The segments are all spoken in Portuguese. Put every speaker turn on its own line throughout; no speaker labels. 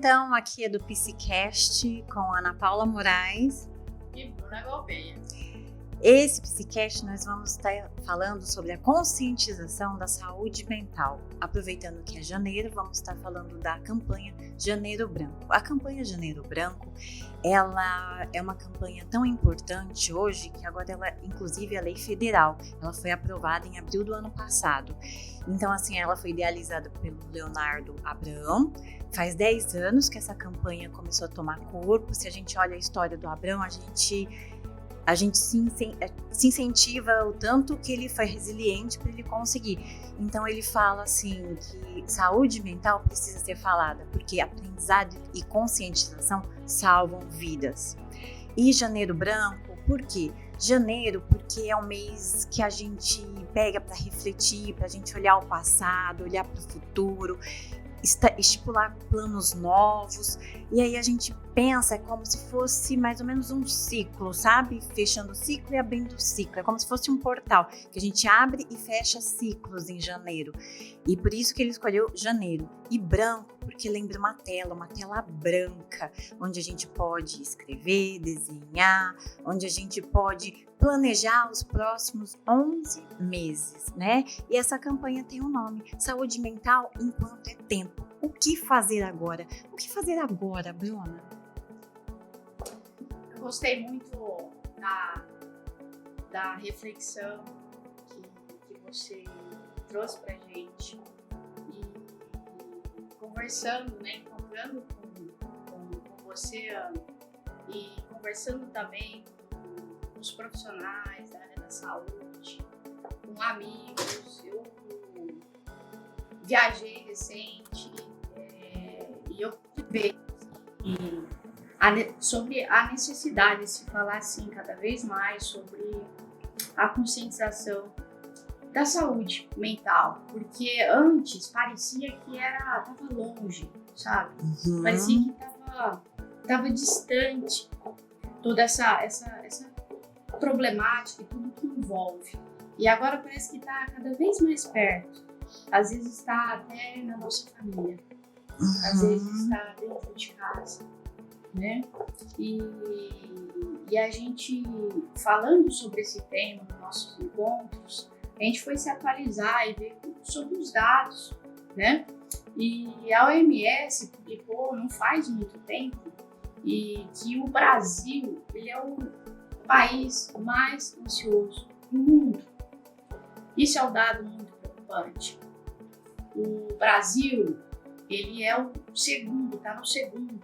Então, aqui é do Psicast com a Ana Paula Moraes
e Bruna Gouveia.
Esse Psicast nós vamos estar falando sobre a conscientização da saúde mental. Aproveitando que é janeiro, vamos estar falando da campanha Janeiro Branco. A campanha Janeiro Branco, ela é uma campanha tão importante hoje que agora ela, inclusive, é lei federal. Ela foi aprovada em abril do ano passado. Então, assim, ela foi idealizada pelo Leonardo Abrão. Faz 10 anos que essa campanha começou a tomar corpo. Se a gente olha a história do Abrão, a gente se incentiva o tanto que ele foi resiliente para ele conseguir. Então ele fala assim que saúde mental precisa ser falada, porque aprendizado e conscientização salvam vidas. E Janeiro Branco, por quê? Janeiro, porque é um mês que a gente pega para refletir, para a gente olhar o passado, olhar para o futuro, estipular planos novos, e aí a gente pensa como se fosse mais ou menos um ciclo, sabe? Fechando o ciclo e abrindo o ciclo, é como se fosse um portal, que a gente abre e fecha ciclos em janeiro, e por isso que ele escolheu janeiro. E branco, porque lembra uma tela branca, onde a gente pode escrever, desenhar, onde a gente pode planejar os próximos 11 meses, né? E essa campanha tem um nome, Saúde Mental Enquanto é Tempo. O que fazer agora? O que fazer agora, Bruna?
Eu gostei muito da reflexão que você trouxe pra gente e conversando, né, encontrando com você, Ana, e conversando também com os profissionais da área da saúde, com amigos. Eu viajei recente e eu vejo sobre a necessidade de se falar assim cada vez mais sobre a conscientização da saúde mental, porque antes parecia que estava longe, sabe? Parecia que estava distante toda essa problemática e tudo que envolve. E agora parece que está cada vez mais perto. Às vezes está até na nossa família, às vezes está dentro de casa, né? E a gente, falando sobre esse tema nos nossos encontros, a gente foi se atualizar e ver sobre os dados, né? E a OMS publicou não faz muito tempo e que o Brasil ele é o país mais ansioso do mundo. Isso é um dado muito preocupante. O Brasil, ele é o segundo, está no segundo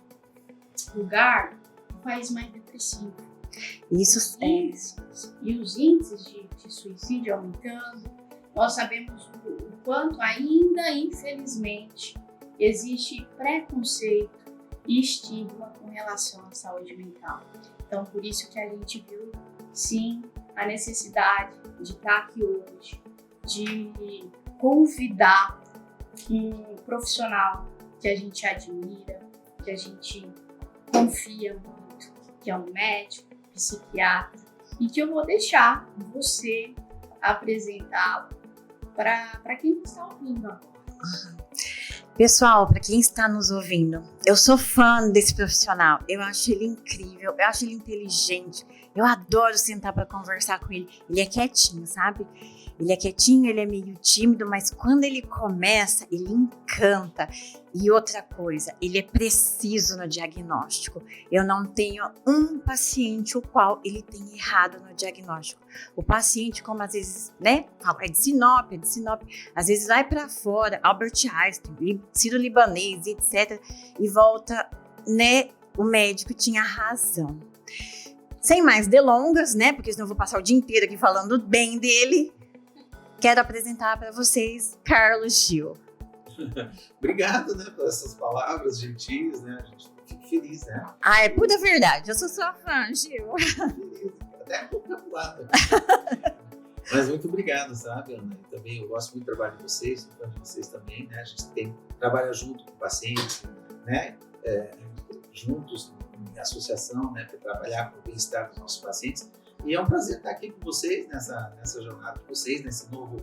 lugar, o país mais depressivo.
Isso
E os índices de suicídio aumentando. Nós sabemos o quanto ainda, infelizmente, existe preconceito e estigma com relação à saúde mental. Então, por isso que a gente viu, sim, a necessidade de estar aqui hoje, de convidar um profissional que a gente admira, que a gente confia muito, que é um médico, psiquiatra, e que eu vou deixar você apresentá-lo para quem está ouvindo agora.
Pessoal, para quem está nos ouvindo, eu sou fã desse profissional, eu acho ele incrível, eu acho ele inteligente, eu adoro sentar para conversar com ele. Ele é quietinho, sabe? Ele é quietinho, ele é meio tímido, mas quando ele começa, ele encanta. E outra coisa, ele é preciso no diagnóstico. Eu não tenho um paciente o qual ele tem errado no diagnóstico. O paciente, como às vezes, né, fala, é de Sinop, às vezes vai para fora, Albert Einstein, sírio-libanês, etc. E volta, né, o médico tinha razão. Sem mais delongas, né, porque senão eu vou passar o dia inteiro aqui falando bem dele. Quero apresentar para vocês Carlos Gil.
Obrigado, né, por essas palavras gentis, né? A gente fica feliz, né?
Ah, é pura verdade. Eu sou sua fã, Gil.
Feliz, até calculado. Mas muito obrigado, sabe, Ana? E também eu gosto muito do trabalho de vocês, sou fã de vocês também, né? A gente trabalha junto com pacientes, né? Juntos em associação, né? Para trabalhar com o bem-estar dos nossos pacientes. E é um prazer estar aqui com vocês, nessa jornada de vocês, nesse novo,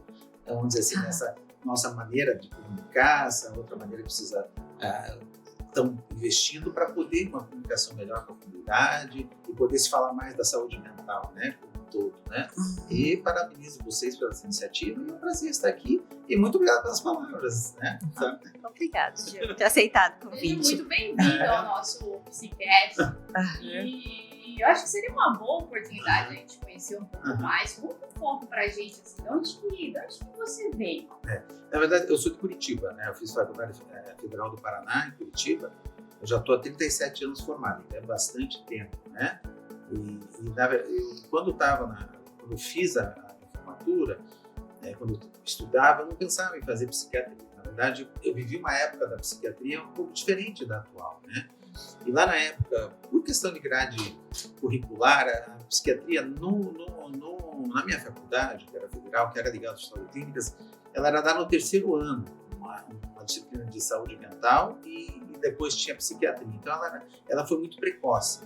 vamos dizer assim, nessa nossa maneira de comunicar, essa outra maneira que precisa estão investindo para poder uma comunicação melhor com a comunidade e poder se falar mais da saúde mental, né, como um todo, né? E parabenizo vocês pela iniciativa e é um prazer estar aqui e muito obrigado pelas palavras, né?
Obrigado, Gil, por ter aceitado o
Seja
convite.
muito bem-vindo ao nosso Psicast. E eu acho que seria uma boa oportunidade a gente conhecer um pouco mais. Conta um pouco pra gente, assim, de onde que você veio?
Na verdade, eu sou de Curitiba, né? Eu fiz Faculdade Federal do Paraná, em Curitiba. Eu já estou há 37 anos formado, então é bastante tempo, né? Quando eu fiz a formatura, quando eu estudava, eu não pensava em fazer psiquiatria. Na verdade, eu vivi uma época da psiquiatria um pouco diferente da atual, né? E lá na época, por questão de grade curricular, a psiquiatria na minha faculdade, que era federal, que era ligada às saúde clínicas, ela era dada no terceiro ano, uma disciplina de saúde mental e depois tinha psiquiatria. Então ela foi muito precoce.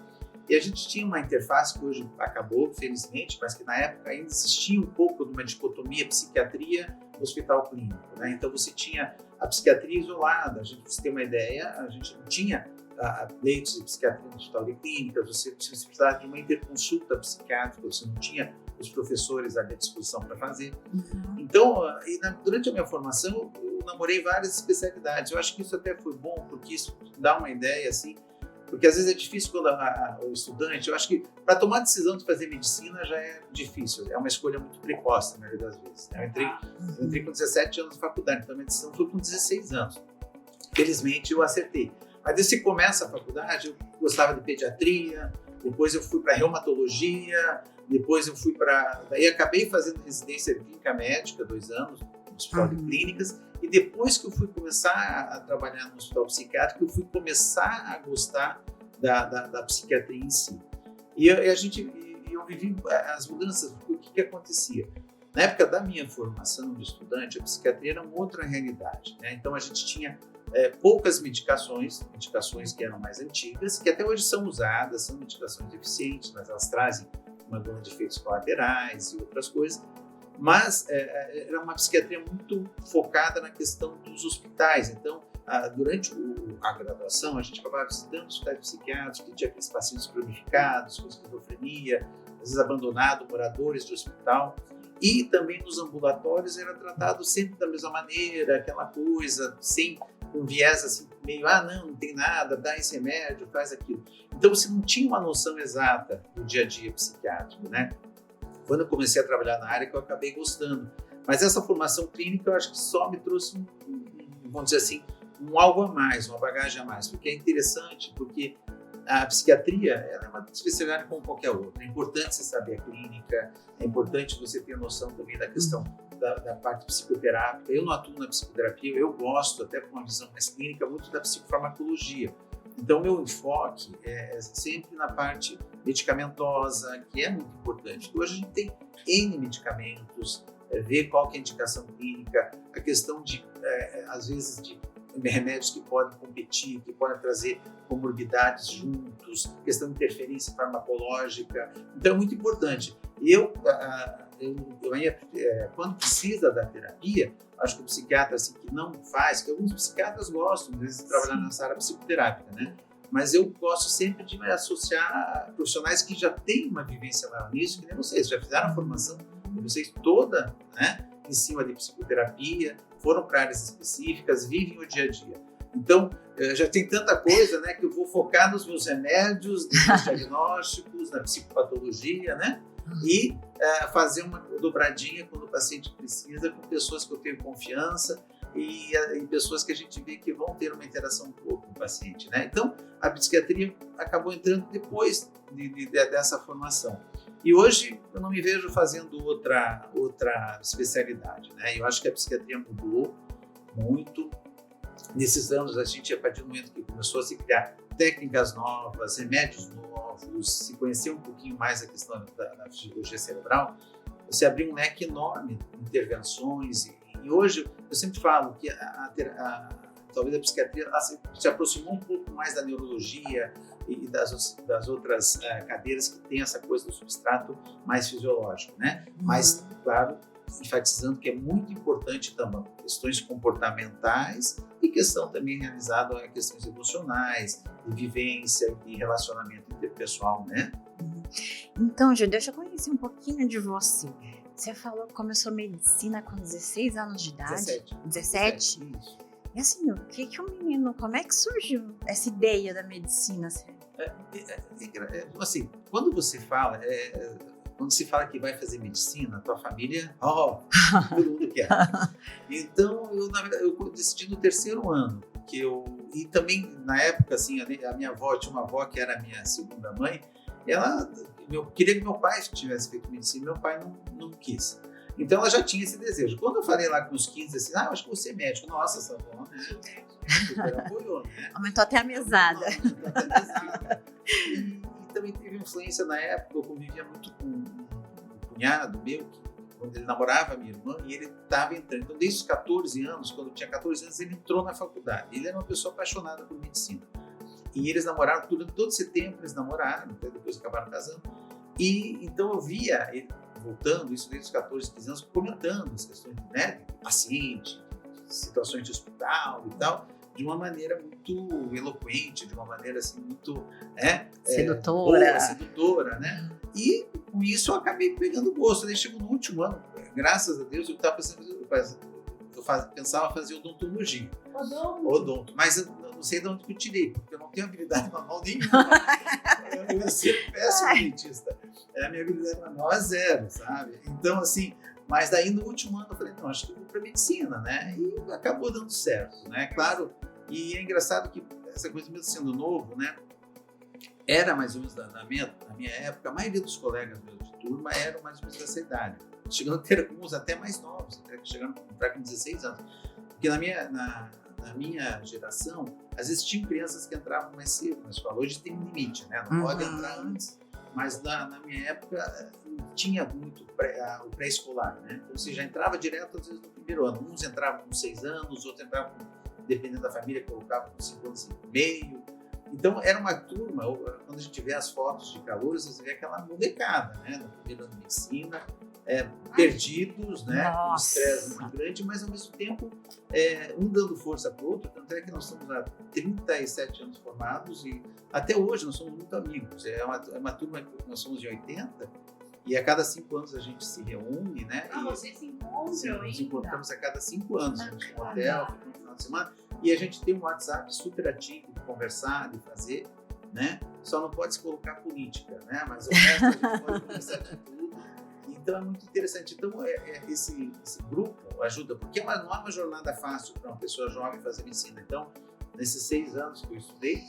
E a gente tinha uma interface que hoje acabou, felizmente, mas que na época ainda existia um pouco de uma dicotomia psiquiatria-hospital clínico, né? Então você tinha a psiquiatria isolada, pra você ter uma ideia, a gente não tinha leitos de psiquiatria no hospital de clínicas, você precisava de uma interconsulta psiquiátrica, você não tinha os professores à disposição para fazer. Então, durante a minha formação, eu namorei várias especialidades. Eu acho que isso até foi bom, porque isso dá uma ideia, assim, porque às vezes é difícil quando o estudante, eu acho que para tomar a decisão de fazer medicina já é difícil, é uma escolha muito precoce, na maioria das vezes. Eu entrei com 17 anos na faculdade, então a minha decisão foi com 16 anos. Felizmente, eu acertei. Mas desde que começa a faculdade, eu gostava de pediatria, depois eu fui para reumatologia, depois eu fui daí acabei fazendo residência clínica médica, 2 anos, no hospital de clínicas, e depois que eu fui começar a trabalhar no hospital psiquiátrico, eu fui começar a gostar da psiquiatria em si. E eu vivi as mudanças, porque o que acontecia? Na época da minha formação de estudante, a psiquiatria era uma outra realidade, né? Então a gente tinha poucas medicações que eram mais antigas, que até hoje são usadas, são medicações eficientes, mas elas trazem uma gama de efeitos colaterais e outras coisas. Mas era uma psiquiatria muito focada na questão dos hospitais. Então, durante a graduação, a gente acabava visitando hospitais psiquiátricos, que tinha aqueles pacientes cronificados, com esquizofrenia, às vezes abandonados, moradores de hospital. E também nos ambulatórios era tratado sempre da mesma maneira, aquela coisa, sem um viés assim, meio, não tem nada, dá esse remédio, faz aquilo. Então você não tinha uma noção exata do dia a dia psiquiátrico, né? Quando eu comecei a trabalhar na área, que eu acabei gostando. Mas essa formação clínica, eu acho que só me trouxe vamos dizer assim, algo a mais, uma bagagem a mais, porque é interessante, porque a psiquiatria ela é uma especialidade como qualquer outra. É importante você saber a clínica, é importante você ter noção também da questão da parte psicoterápica. Eu não atuo na psicoterapia, eu gosto, até com uma visão mais clínica, muito da psicofarmacologia. Então, meu enfoque é sempre na parte medicamentosa, que é muito importante. Hoje a gente tem N medicamentos, ver qual que é a indicação clínica, a questão de, às vezes, de remédios que podem competir, que podem trazer comorbidades juntos, questão de interferência farmacológica. Então, é muito importante. Quando precisa da terapia, acho que o psiquiatra assim, que não faz, que alguns psiquiatras gostam, às vezes, de trabalhar nessa área psicoterápica, né? Mas eu gosto sempre de me associar a profissionais que já têm uma vivência maior nisso, que nem vocês, já fizeram a formação de vocês toda, né, em cima de psicoterapia, foram para áreas específicas, vivem o dia a dia. Então, já tem tanta coisa, né, que eu vou focar nos meus remédios, nos meus diagnósticos, na psicopatologia, né? E fazer uma dobradinha quando o paciente precisa, com pessoas que eu tenho confiança e pessoas que a gente vê que vão ter uma interação boa com o paciente, né? Então, a psiquiatria acabou entrando depois dessa formação. E hoje eu não me vejo fazendo outra especialidade, né? Eu acho que a psiquiatria mudou muito. Nesses anos, a gente, a partir do momento que começou a se criar técnicas novas, remédios novos, se conhecer um pouquinho mais a questão da fisiologia cerebral, você abriu um leque enorme de intervenções. E hoje, eu sempre falo que talvez a psiquiatria se aproximou um pouco mais da neurologia e das outras cadeiras que tem essa coisa do substrato mais fisiológico, né? Mas, claro, enfatizando que é muito importante também questões comportamentais e questão também realizada a questões emocionais, de vivência e relacionamento interpessoal, né?
Então, Gil, deixa eu conhecer um pouquinho de você. Você falou que começou medicina com 16 anos de idade? 17?
Isso.
E assim, como é que surgiu essa ideia da medicina?
Assim, quando se fala que vai fazer medicina, a tua família, todo mundo quer. Então, na verdade, eu decidi no terceiro ano, e também na época, assim, a minha avó, tinha uma avó que era a minha segunda mãe, eu queria que meu pai tivesse feito medicina, meu pai não quis. Então ela já tinha esse desejo. Quando eu falei lá com os 15, assim, eu acho que vou ser médico. Nossa, essa avó, né? Super apoiou, né?
Aumentou até a mesada.
E também teve influência na época, eu convivia muito com um cunhado meu, quando ele namorava a minha irmã, e ele estava entrando. Então, desde os 14 anos, quando eu tinha 14 anos, ele entrou na faculdade. Ele era uma pessoa apaixonada por medicina. E eles namoraram, durante todo esse tempo, eles namoraram, depois acabaram casando. E então eu via ele voltando, isso desde os 14, 15 anos, comentando as questões, né, de paciente, de situações de hospital e tal, de uma maneira muito eloquente, de uma maneira assim muito sedutora, né? E com isso eu acabei pegando gosto. Daí chegou no último ano, graças a Deus, eu estava pensava fazer odontologia. Odonto. Mas eu não sei de onde que eu tirei, porque eu não tenho habilidade manual nenhuma. Eu ia ser péssimo dentista. A minha habilidade manual é zero, sabe? Então, assim, mas daí no último ano eu falei, não, acho que eu vou para medicina, né? E acabou dando certo, né? Claro, e é engraçado que essa coisa mesmo sendo novo, né? Era mais ou menos na minha época, a maioria dos colegas meus de turma eram mais ou menos dessa idade. Chegando a ter alguns até mais novos, até que chegaram a entrar com 16 anos. Porque na minha geração, às vezes tinham crianças que entravam mais cedo na escola. Hoje tem um limite, né? Não pode entrar antes. Mas na minha época tinha muito o pré-escolar, né? Então você já entrava direto, às vezes, no primeiro ano. Uns entravam com 6 anos, outros entravam, dependendo da família, colocavam com 5 anos e meio. Então era uma turma, quando a gente vê as fotos de calouros, você vê aquela molecada, né? No primeiro ano de medicina, perdidos, né? Com um estresse muito grande, mas ao mesmo tempo um dando força para o outro. Tanto é que nós estamos há 37 anos formados e até hoje nós somos muito amigos. É uma turma que nós somos de 80 e a cada 5 anos a gente se reúne, né?
Vocês se encontram?
Sim, nos encontramos a cada 5 anos. Vamos no hotel, no final de semana. E a gente tem um WhatsApp super ativo de conversar, de fazer, né? Só não pode se colocar política, né? Mas o resto a gente pode conversar de tudo. Então é muito interessante. Então esse grupo ajuda, porque não é uma jornada fácil para uma pessoa jovem fazer medicina. Então, nesses 6 anos que eu estudei,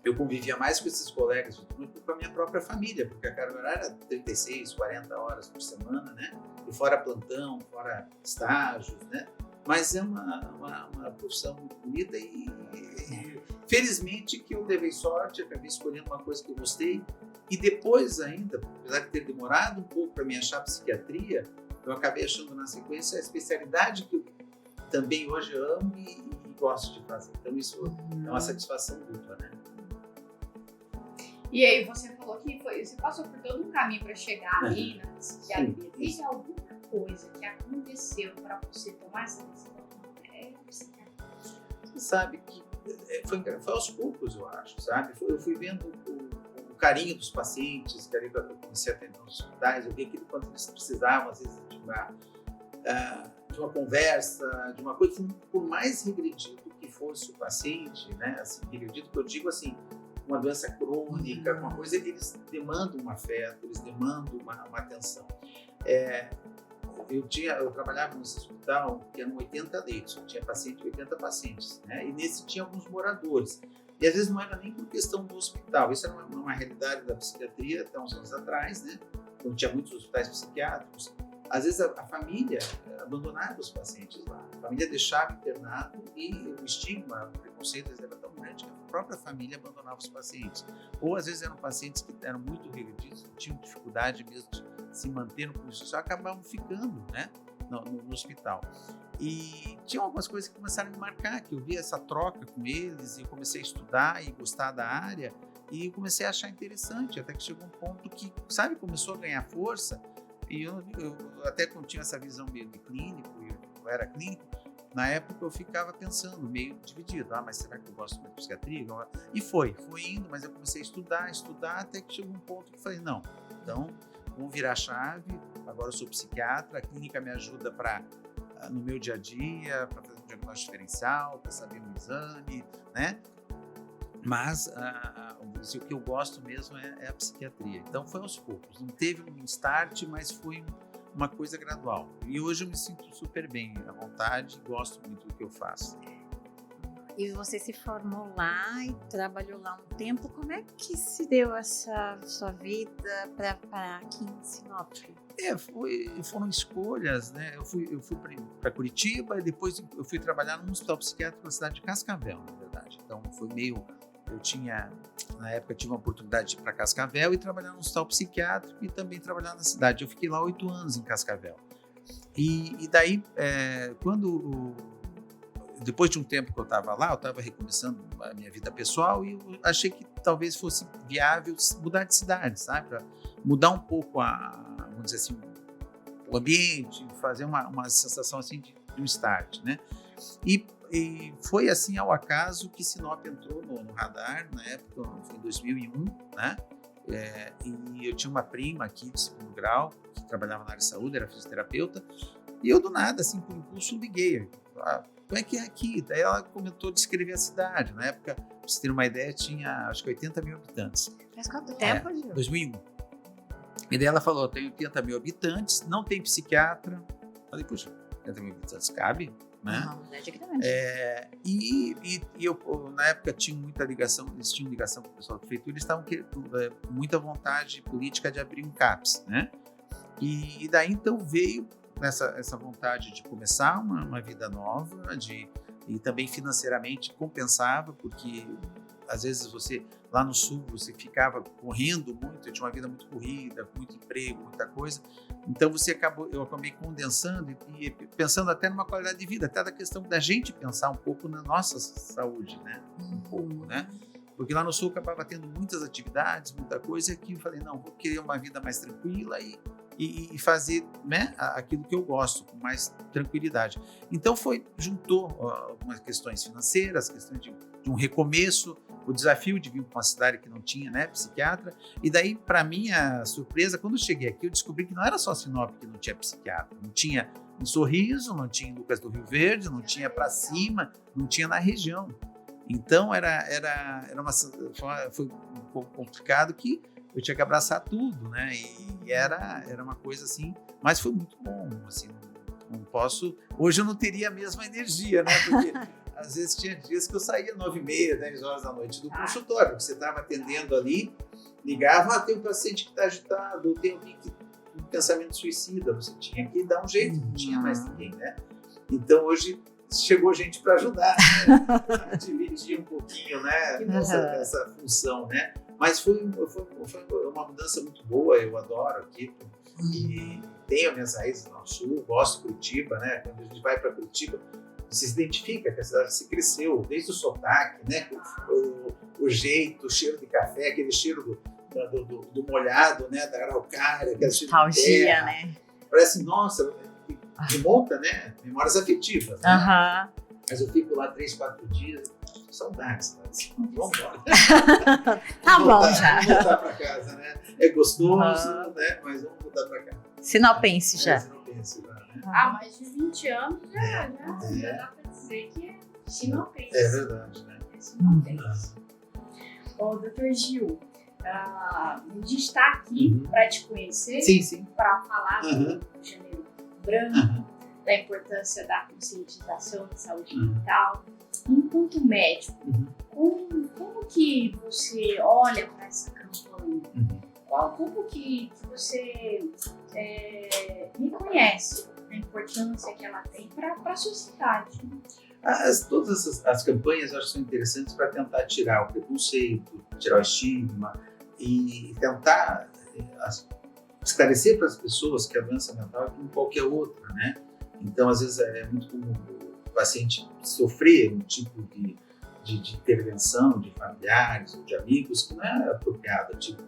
eu convivia mais com esses colegas do que com a minha própria família, porque a carga horária era 36, 40 horas por semana, né? E fora plantão, fora estágios, né? Mas é uma profissão muito bonita e felizmente que eu levei sorte, acabei escolhendo uma coisa que eu gostei. E depois ainda, apesar de ter demorado um pouco para me achar psiquiatria, eu acabei achando na sequência a especialidade que eu também hoje amo e gosto de fazer. Então isso é uma satisfação dupla, né?
E aí você falou que você passou por todo um caminho para chegar ali na psiquiatria. Teve alguma coisa que aconteceu para você tomar essa decisão?
Você sabe que foi aos poucos, eu acho, sabe? Eu fui vendo o carinho dos pacientes, que ali eu comecei a atender nos hospitais, eu vi aquilo quanto eles precisavam, às vezes, de uma conversa, de uma coisa, por mais regredido que fosse o paciente, né? Assim, regredido que eu digo assim, uma doença crônica, uma coisa, eles demandam um afeto, eles demandam uma atenção. Eu trabalhava nesse hospital que eram 80 leitos, eu tinha 80 pacientes, né? E nesse tinha alguns moradores. E às vezes não era nem por questão do hospital, isso era uma realidade da psiquiatria até uns anos atrás, né? Quando tinha muitos hospitais psiquiátricos. Às vezes a família abandonava os pacientes lá, a família deixava internado e o estigma, o preconceito era tão grande que a própria família abandonava os pacientes. Ou às vezes eram pacientes que eram muito regredidos, tinham dificuldade mesmo de se manter no convívio social, acabavam ficando, né, no hospital. E tinha algumas coisas que começaram a me marcar, que eu via essa troca com eles e eu comecei a estudar e gostar da área e eu comecei a achar interessante, até que chegou um ponto que, sabe, começou a ganhar força. E eu até quando tinha essa visão meio de clínico, eu era clínico, na época eu ficava pensando, meio dividido, mas será que eu gosto mais de psiquiatria? E foi indo, mas eu comecei a estudar, até que chegou um ponto que eu falei, não, então vamos virar a chave, agora eu sou psiquiatra, a clínica me ajuda no meu dia a dia, para fazer um diagnóstico diferencial, para saber um exame, né? Mas o que eu gosto mesmo é a psiquiatria. Então foi aos poucos, não teve um start, mas foi uma coisa gradual. E hoje eu me sinto super bem, à vontade, gosto muito do que eu faço.
E você se formou lá e trabalhou lá um tempo. Como é que se deu essa sua vida para aqui em Sinop?
Foram escolhas, né? Eu fui para Curitiba e depois eu fui trabalhar num hospital psiquiátrico na cidade de Cascavel, na verdade. Então foi meio... na época tive uma oportunidade de ir para Cascavel e trabalhar num hospital psiquiátrico e também trabalhar na cidade. Eu fiquei lá 8 anos em Cascavel. E daí, depois de um tempo que eu estava lá, eu estava recomeçando a minha vida pessoal e eu achei que talvez fosse viável mudar de cidade, sabe? Para mudar um pouco vamos dizer assim, o ambiente, fazer uma sensação assim de um start, né? E foi assim ao acaso que Sinop entrou no radar, na época, foi em 2001, né? E eu tinha uma prima aqui de 2º grau, que trabalhava na área de saúde, era fisioterapeuta, e eu do nada, assim, por impulso, liguei. Como é que é aqui? Daí ela comentou de descrever a cidade. Na época, pra você ter uma ideia, tinha acho que 80 mil habitantes.
Faz quanto tempo, Gil?
2001. E daí ela falou, tem 80 mil habitantes, não tem psiquiatra. Falei, puxa, 80 mil habitantes cabe? Né?
Não, é de grande.
E eu, na época, tinha muita ligação, eles tinham ligação com o pessoal da prefeitura, eles estavam com muita vontade política de abrir um CAPS, né? E daí, então, veio essa vontade de começar uma vida nova, e também financeiramente compensava, porque às vezes você, lá no sul, você ficava correndo muito, eu tinha uma vida muito corrida, muito emprego, muita coisa, então eu acabei condensando e pensando até numa qualidade de vida, até da questão da gente pensar um pouco na nossa saúde, né? Um pouco, né? Porque lá no sul eu acabava tendo muitas atividades, muita coisa, e aqui eu falei, não, vou querer uma vida mais tranquila e fazer, né, aquilo que eu gosto, com mais tranquilidade. Então juntou algumas questões financeiras, questões de um recomeço, o desafio de vir para uma cidade que não tinha, né, psiquiatra, e daí, para minha surpresa, quando eu cheguei aqui, eu descobri que não era só Sinop que não tinha psiquiatra, não tinha em Sorriso, não tinha em Lucas do Rio Verde, não tinha para cima, não tinha na região. Então, foi um pouco complicado que eu tinha que abraçar tudo, né? E era uma coisa assim, mas foi muito bom, assim, não posso... Hoje eu não teria a mesma energia, né? Porque às vezes tinha dias que eu saía 9h30, 10 horas da noite do consultório, porque você estava atendendo ali, ligava, tem um paciente que está agitado, tem alguém que tem um pensamento suicida, você tinha que dar um jeito, não tinha mais ninguém, né? Então hoje chegou gente para ajudar, né? A dividir um pouquinho, né? Essa função, né? Mas foi uma mudança muito boa, eu adoro aqui. E tenho minhas raízes no sul, gosto de Curitiba, né? Quando a gente vai para Curitiba, você se identifica que a cidade se cresceu, desde o sotaque, né? O jeito, o cheiro de café, aquele cheiro do molhado, né? Da araucária, aquele cheiro de terra,
né?
Parece, nossa, remonta, né? Memórias afetivas, né? Mas eu fico lá 3, 4 dias, saudades, né? Vamos embora.
Tá bom já.
Vamos voltar para casa, né? É gostoso, né? Mas vamos voltar para casa.
Sinopense já.
Sinopense já, né?
Mais de 20 anos já dá para dizer que é sinopense.
É verdade, né?
É sinopense. Bom, doutor Gil, a gente está aqui para te conhecer,
sim.
Para falar do Janeiro Branco, da importância da conscientização da saúde mental. Enquanto médico, como que você olha para essa campanha? Como que você reconhece a importância que ela tem para a sociedade?
Todas as campanhas eu acho que são interessantes para tentar tirar o preconceito, tirar o estigma e tentar esclarecer para as pessoas que a doença mental é como qualquer outra, né? Então, às vezes, é muito comum o paciente sofrer um tipo de intervenção de familiares ou de amigos que não é apropriada, tipo,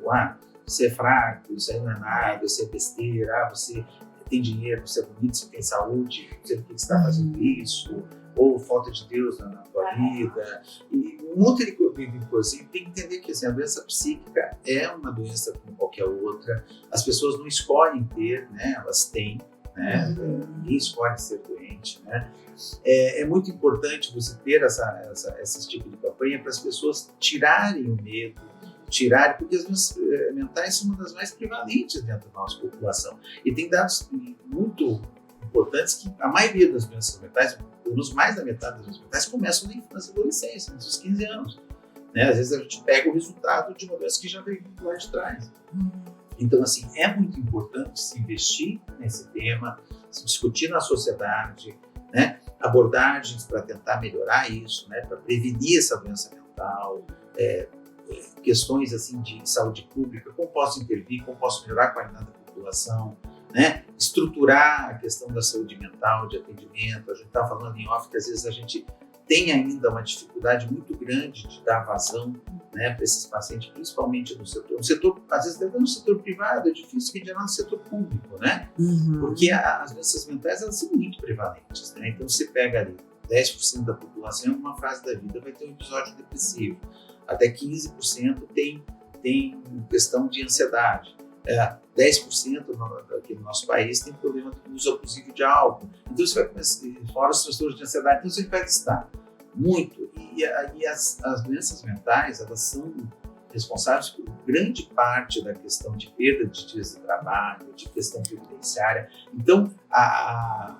você é fraco, isso aí não é nada, isso é besteira, você tem dinheiro, você é bonito, você tem saúde, você por que você está fazendo isso, ou falta de Deus na tua vida, e um monte de coisa. E tem que entender que assim, a doença psíquica é uma doença como qualquer outra, as pessoas não escolhem ter, né? Elas têm, né? Ninguém escolhe ser doente, né? É muito importante você ter esse tipo de campanha para as pessoas tirarem o medo, porque as doenças mentais são uma das mais prevalentes dentro da nossa população. E tem dados muito importantes que a maioria das doenças mentais, pelo menos mais da metade das doenças mentais, começam na infância e adolescência, nos 15 anos. Né? Às vezes a gente pega o resultado de uma doença que já veio lá de trás. Então, assim, é muito importante se investir nesse tema, se discutir na sociedade, né? Abordagens para tentar melhorar isso, né? Para prevenir essa doença mental, questões assim de saúde pública, como posso intervir, como posso melhorar a qualidade da população, né? Estruturar a questão da saúde mental, de atendimento. A gente está falando em off que às vezes a gente tem ainda uma dificuldade muito grande de dar vazão, né, para esses pacientes, principalmente no setor, às vezes até no setor privado, é difícil que em geral no setor público, né? Porque as doenças mentais elas são muito prevalentes, né? Então você pega ali 10% da população em uma fase da vida vai ter um episódio depressivo, até 15% tem questão de ansiedade. 10% aqui no nosso país tem problema do uso abusivo de álcool. Então você vai começar, fora os transtornos de ansiedade, então você vai testar muito. E as doenças mentais, elas são responsáveis por grande parte da questão de perda de dias de trabalho, de questão previdenciária. Então, a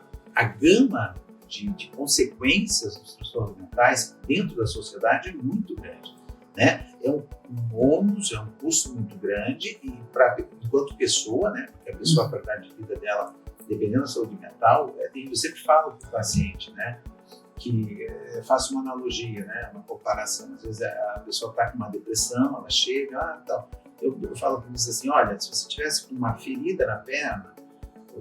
gama de consequências dos transtornos mentais dentro da sociedade é muito grande. Né? É um ônus, é um custo muito grande e enquanto pessoa, né? Porque a pessoa, a qualidade de vida dela, dependendo da saúde mental, eu sempre falo para o paciente, né? Que faço uma analogia, né? Uma comparação. Às vezes a pessoa está com uma depressão, ela chega, tal. Eu falo para eles assim, olha, se você tivesse com uma ferida na perna,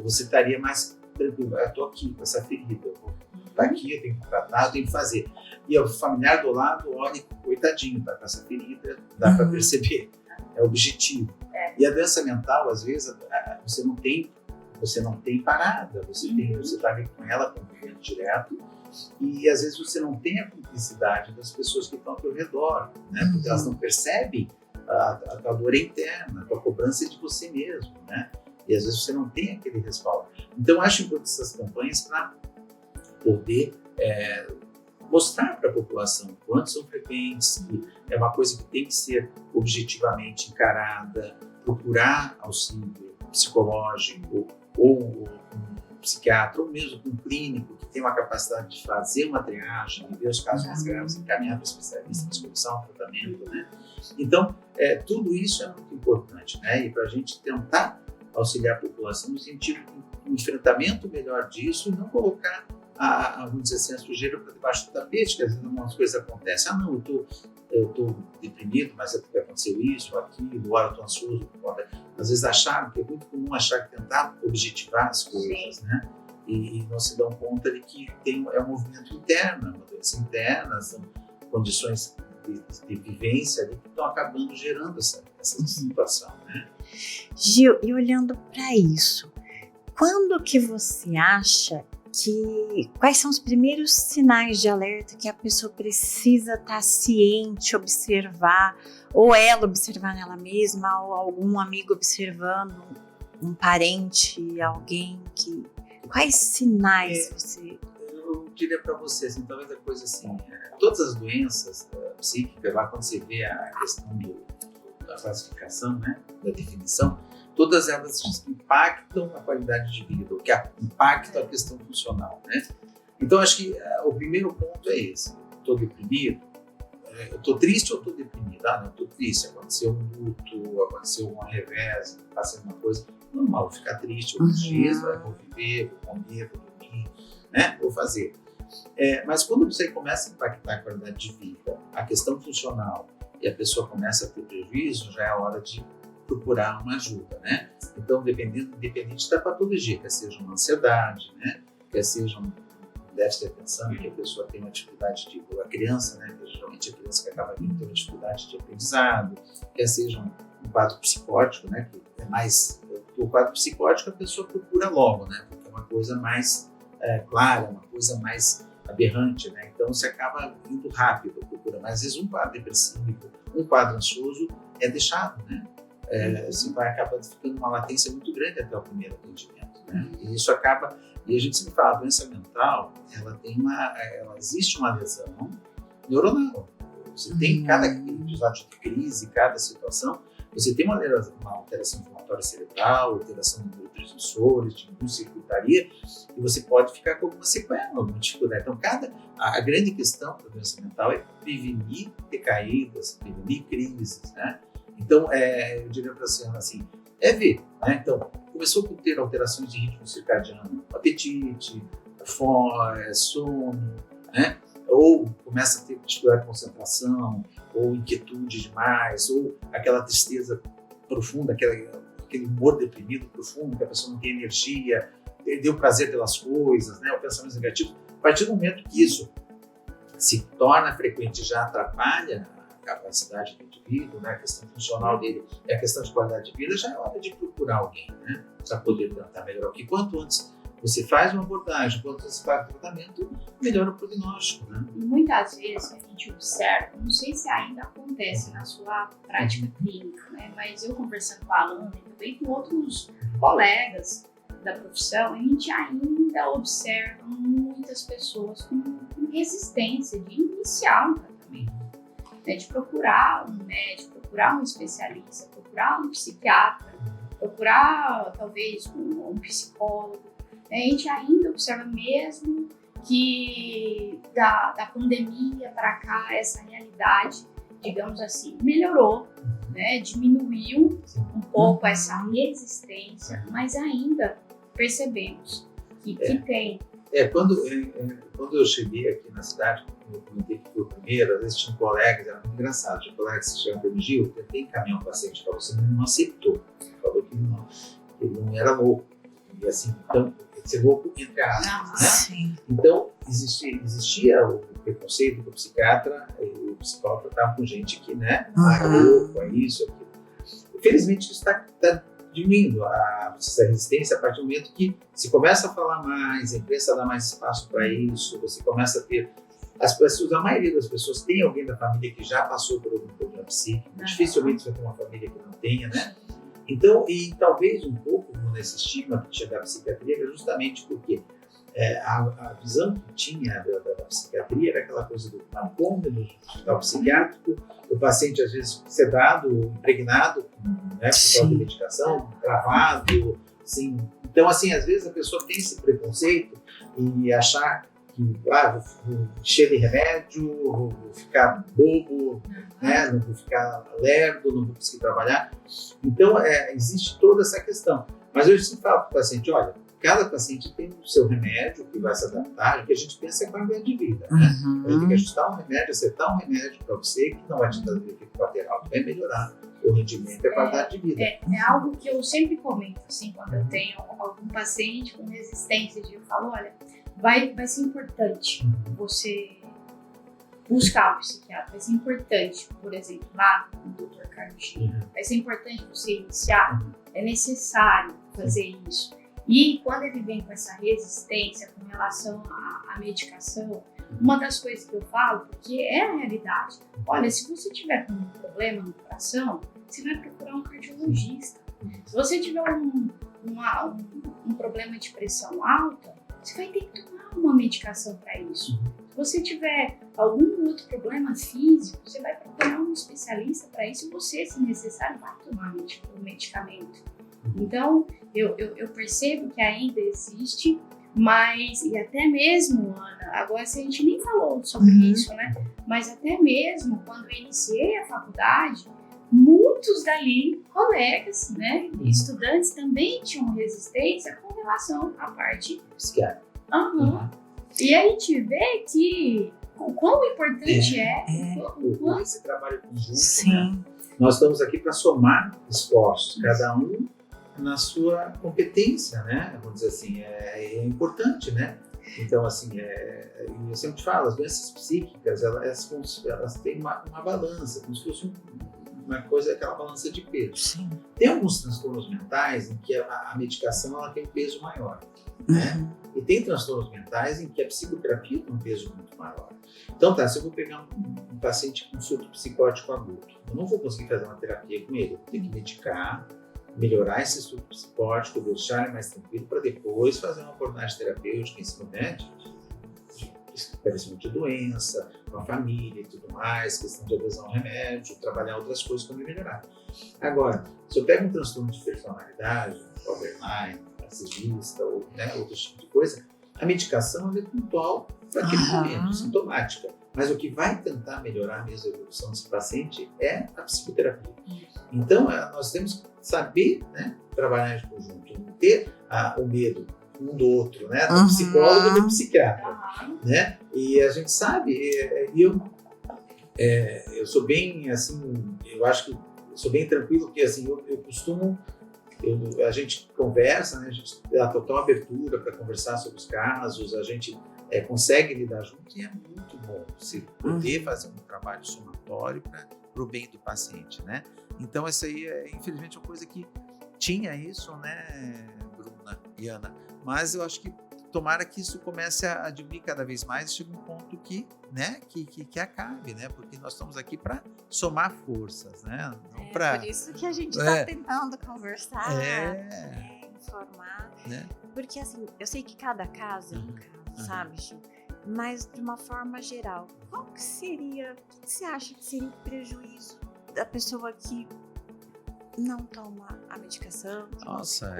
você estaria mais tranquilo. Eu estou aqui com essa ferida, eu vou estar aqui, eu tenho que tratar, eu tenho que fazer. E o familiar do lado, olha, coitadinho, tá com essa ferida, dá para perceber, é objetivo. E a doença mental, às vezes, você não tem parada, você está ali com ela, convivendo direto, e às vezes você não tem a cumplicidade das pessoas que estão ao teu redor, né? Porque elas não percebem a tua dor interna, a tua cobrança de você mesmo, né? E às vezes você não tem aquele respaldo. Então, eu acho importante essas campanhas para poder mostrar para a população quanto são frequentes, que é uma coisa que tem que ser objetivamente encarada, procurar auxílio psicológico ou um psiquiatra, ou mesmo um clínico que tem uma capacidade de fazer uma triagem, de ver os casos mais graves, encaminhar para especialista, prescrição, tratamento, né? Então, tudo isso é muito importante, né? E para a gente tentar auxiliar a população no sentido de um enfrentamento melhor disso e não colocar vamos dizer assim, a sujeira para debaixo do tapete, que às vezes algumas coisas acontecem. Não, eu tô deprimido, mas aconteceu isso, aquilo, agora eu tô ansioso. Às vezes acharam, porque é muito comum achar que tentar objetivar as coisas, sim, né? E não se dão conta de que é um movimento interno, uma doença interna, são condições de vivência ali que estão acabando gerando essa situação, né?
Gil, e olhando para isso, quando que você acha quais são os primeiros sinais de alerta que a pessoa precisa estar ciente, observar, ou ela observar nela mesma, ou algum amigo observando, um parente, alguém que... Quais sinais você...
Eu diria para você, assim, talvez a coisa assim, todas as doenças psíquicas, lá quando você vê a questão da classificação, né, da definição, todas elas impactam a qualidade de vida, que impactam a questão funcional, né? Então, acho que o primeiro ponto é esse. Estou deprimido? Eu estou triste ou estou deprimido? Não, estou triste. Aconteceu um luto, aconteceu um revés, passei uma coisa. Normal, ficar triste alguns dias, vou viver, vou comer, vou dormir, né? Vou fazer. Mas quando você começa a impactar a qualidade de vida, a questão funcional, e a pessoa começa a ter prejuízo, já é a hora de procurar uma ajuda, né? Então, independente da patologia, quer seja uma ansiedade, né? Quer seja um déficit de atenção, que a pessoa tem uma dificuldade a criança, né? Que geralmente a criança que acaba vindo tem uma dificuldade de aprendizado, quer seja um quadro psicótico, né? Que é mais, o quadro psicótico a pessoa procura logo, né? Porque é uma coisa mais clara, uma coisa mais aberrante, né? Então você acaba indo rápido, procura. Mas às vezes um quadro depressivo, um quadro ansioso é deixado, né? Você vai acabando ficando uma latência muito grande até o primeiro atendimento, né? E isso acaba, e a gente sempre fala, a doença mental, ela existe uma lesão neuronal. Você tem cada episódio de crise, cada situação, você tem uma alteração inflamatória cerebral, alteração de neurotransmissores, de circuitaria, e você pode ficar com alguma sequela, alguma dificuldade. Então, a grande questão da doença mental é prevenir recaídas, prevenir crises, né? Então, eu diria para você assim, ver, né? Então, começou por ter alterações de ritmo circadiano, apetite, fome, sono, né? Ou começa a ter dificuldade de concentração, ou inquietude demais, ou aquela tristeza profunda, aquele humor deprimido profundo, que a pessoa não tem energia, perdeu o prazer pelas coisas, né? O pensamento negativo. A partir do momento que isso se torna frequente e já atrapalha a capacidade do indivíduo, né? A questão funcional dele e a questão de qualidade de vida, já é hora de procurar alguém, né? Para poder tentar melhorar. Porque quanto antes você faz uma abordagem, quanto antes faz o tratamento, melhora o prognóstico, né?
E muitas vezes a gente observa, não sei se ainda acontece na sua prática clínica, né? Mas eu conversando com a Alana e também com outros colegas da profissão, a gente ainda observa muitas pessoas com resistência de iniciar um tratamento, né? De procurar um médico, procurar um especialista, procurar um psiquiatra, procurar talvez um psicólogo. A gente ainda observa mesmo que da pandemia para cá, essa realidade, digamos assim, melhorou, né? Diminuiu um pouco essa resistência, mas ainda percebemos que tem.
Quando eu cheguei aqui na cidade, eu comentei que foi o primeiro, às vezes tinha colegas, era muito engraçado, tinha colegas que se chamam de Gil, eu tentei encaminhar um paciente para você, mas não aceitou, falou que ele não era louco, e assim, então, ser louco entre aspas, né?
Sim.
Então, existia o preconceito que o psiquiatra e o psicólogo estavam com gente que, né, é louco, é isso, aquilo. Infelizmente, isso está diminuindo essa resistência a partir do momento que se começa a falar mais, a imprensa dá mais espaço para isso, você começa a ter as pessoas, a maioria das pessoas tem alguém da família que já passou por algum problema psíquico, dificilmente vai ter uma família que não tenha, né? Então, e talvez um pouco nesse estigma que tinha da psiquiatria era justamente porque a visão que tinha da psiquiatria era aquela coisa do manicômio, do hospital psiquiátrico, o paciente às vezes sedado, impregnado, né, por causa da medicação, travado, assim. Então, assim, às vezes a pessoa tem esse preconceito e achar que vou encher de remédio, vou ficar bobo, né? Não vou ficar lerdo, não vou conseguir trabalhar. Então, existe toda essa questão. Mas eu sempre falo para o paciente, olha, cada paciente tem o seu remédio que vai se adaptar, e que a gente pensa é qualidade de vida, né? A gente tem que ajustar um remédio, acertar um remédio para você que não vai te dar efeito colateral, que vai melhorar o rendimento e a qualidade de vida.
É algo que eu sempre comento, assim, quando eu tenho algum paciente com resistência, eu falo, olha, vai ser importante você buscar o psiquiatra, vai ser importante, por exemplo, lá no Dr. Carlos, vai ser importante você iniciar, é necessário fazer isso. E quando ele vem com essa resistência com relação à medicação, uma das coisas que eu falo, porque é a realidade, olha, se você tiver com um problema no coração, você vai procurar um cardiologista. Se você tiver um problema de pressão alta, você vai ter que tomar uma medicação para isso. Se você tiver algum outro problema físico, você vai procurar um especialista para isso e você, se necessário, vai tomar o medicamento. Então, eu percebo que ainda existe, mas, e até mesmo, Ana, agora a gente nem falou sobre isso, né? Mas até mesmo quando eu iniciei a faculdade, muitos dali, colegas, né, estudantes também tinham resistência com relação à parte
psiquiátrica.
E a gente vê que o quão importante
esse trabalho conjunto, né? Nós estamos aqui para somar esforços, cada um na sua competência, né? Vamos dizer assim, é importante, né? Então, assim, eu sempre te falo, as doenças psíquicas, elas têm uma balança, como se fosse um uma coisa é aquela balança de peso.
Sim.
Tem alguns transtornos mentais em que a medicação ela tem um peso maior, né? E tem transtornos mentais em que a psicoterapia tem um peso muito maior. Então se eu vou pegar um paciente com surto psicótico agudo, eu não vou conseguir fazer uma terapia com ele, eu vou ter que medicar, melhorar esse surto psicótico, deixar ele mais tranquilo para depois fazer uma abordagem terapêutica em cima de estabelecimento de doença, com a família e tudo mais, questão de adesão ao remédio, trabalhar outras coisas para me melhorar. Agora, se eu pego um transtorno de personalidade, borderline, narcisista ou outro tipo de coisa, a medicação é pontual para aquele momento, sintomática. Mas o que vai tentar melhorar mesmo a evolução desse paciente é a psicoterapia. Então, nós temos que saber, né, trabalhar em conjunto, não ter o medo um do outro, né, do psicólogo e do psiquiatra, né? E a gente sabe, eu sou bem, assim, eu acho que sou bem tranquilo, porque assim, eu costumo, a gente conversa, né, a gente dá total abertura para conversar sobre os casos, a gente consegue lidar junto e é muito bom se poder fazer um trabalho somatório para o bem do paciente, né? Então, essa aí infelizmente, uma coisa que tinha isso, né, Bruna e Ana, mas eu acho que tomara que isso comece a diminuir cada vez mais e chegue um ponto que, né, que acabe, né? Porque nós estamos aqui para somar forças, né? Não
por isso que a gente está tentando conversar, informar,
né?
Porque assim, eu sei que cada caso é um caso, sabe, Chico? Mas de uma forma geral, qual que seria, o que você acha que seria o prejuízo da pessoa que não toma a medicação?
Nossa,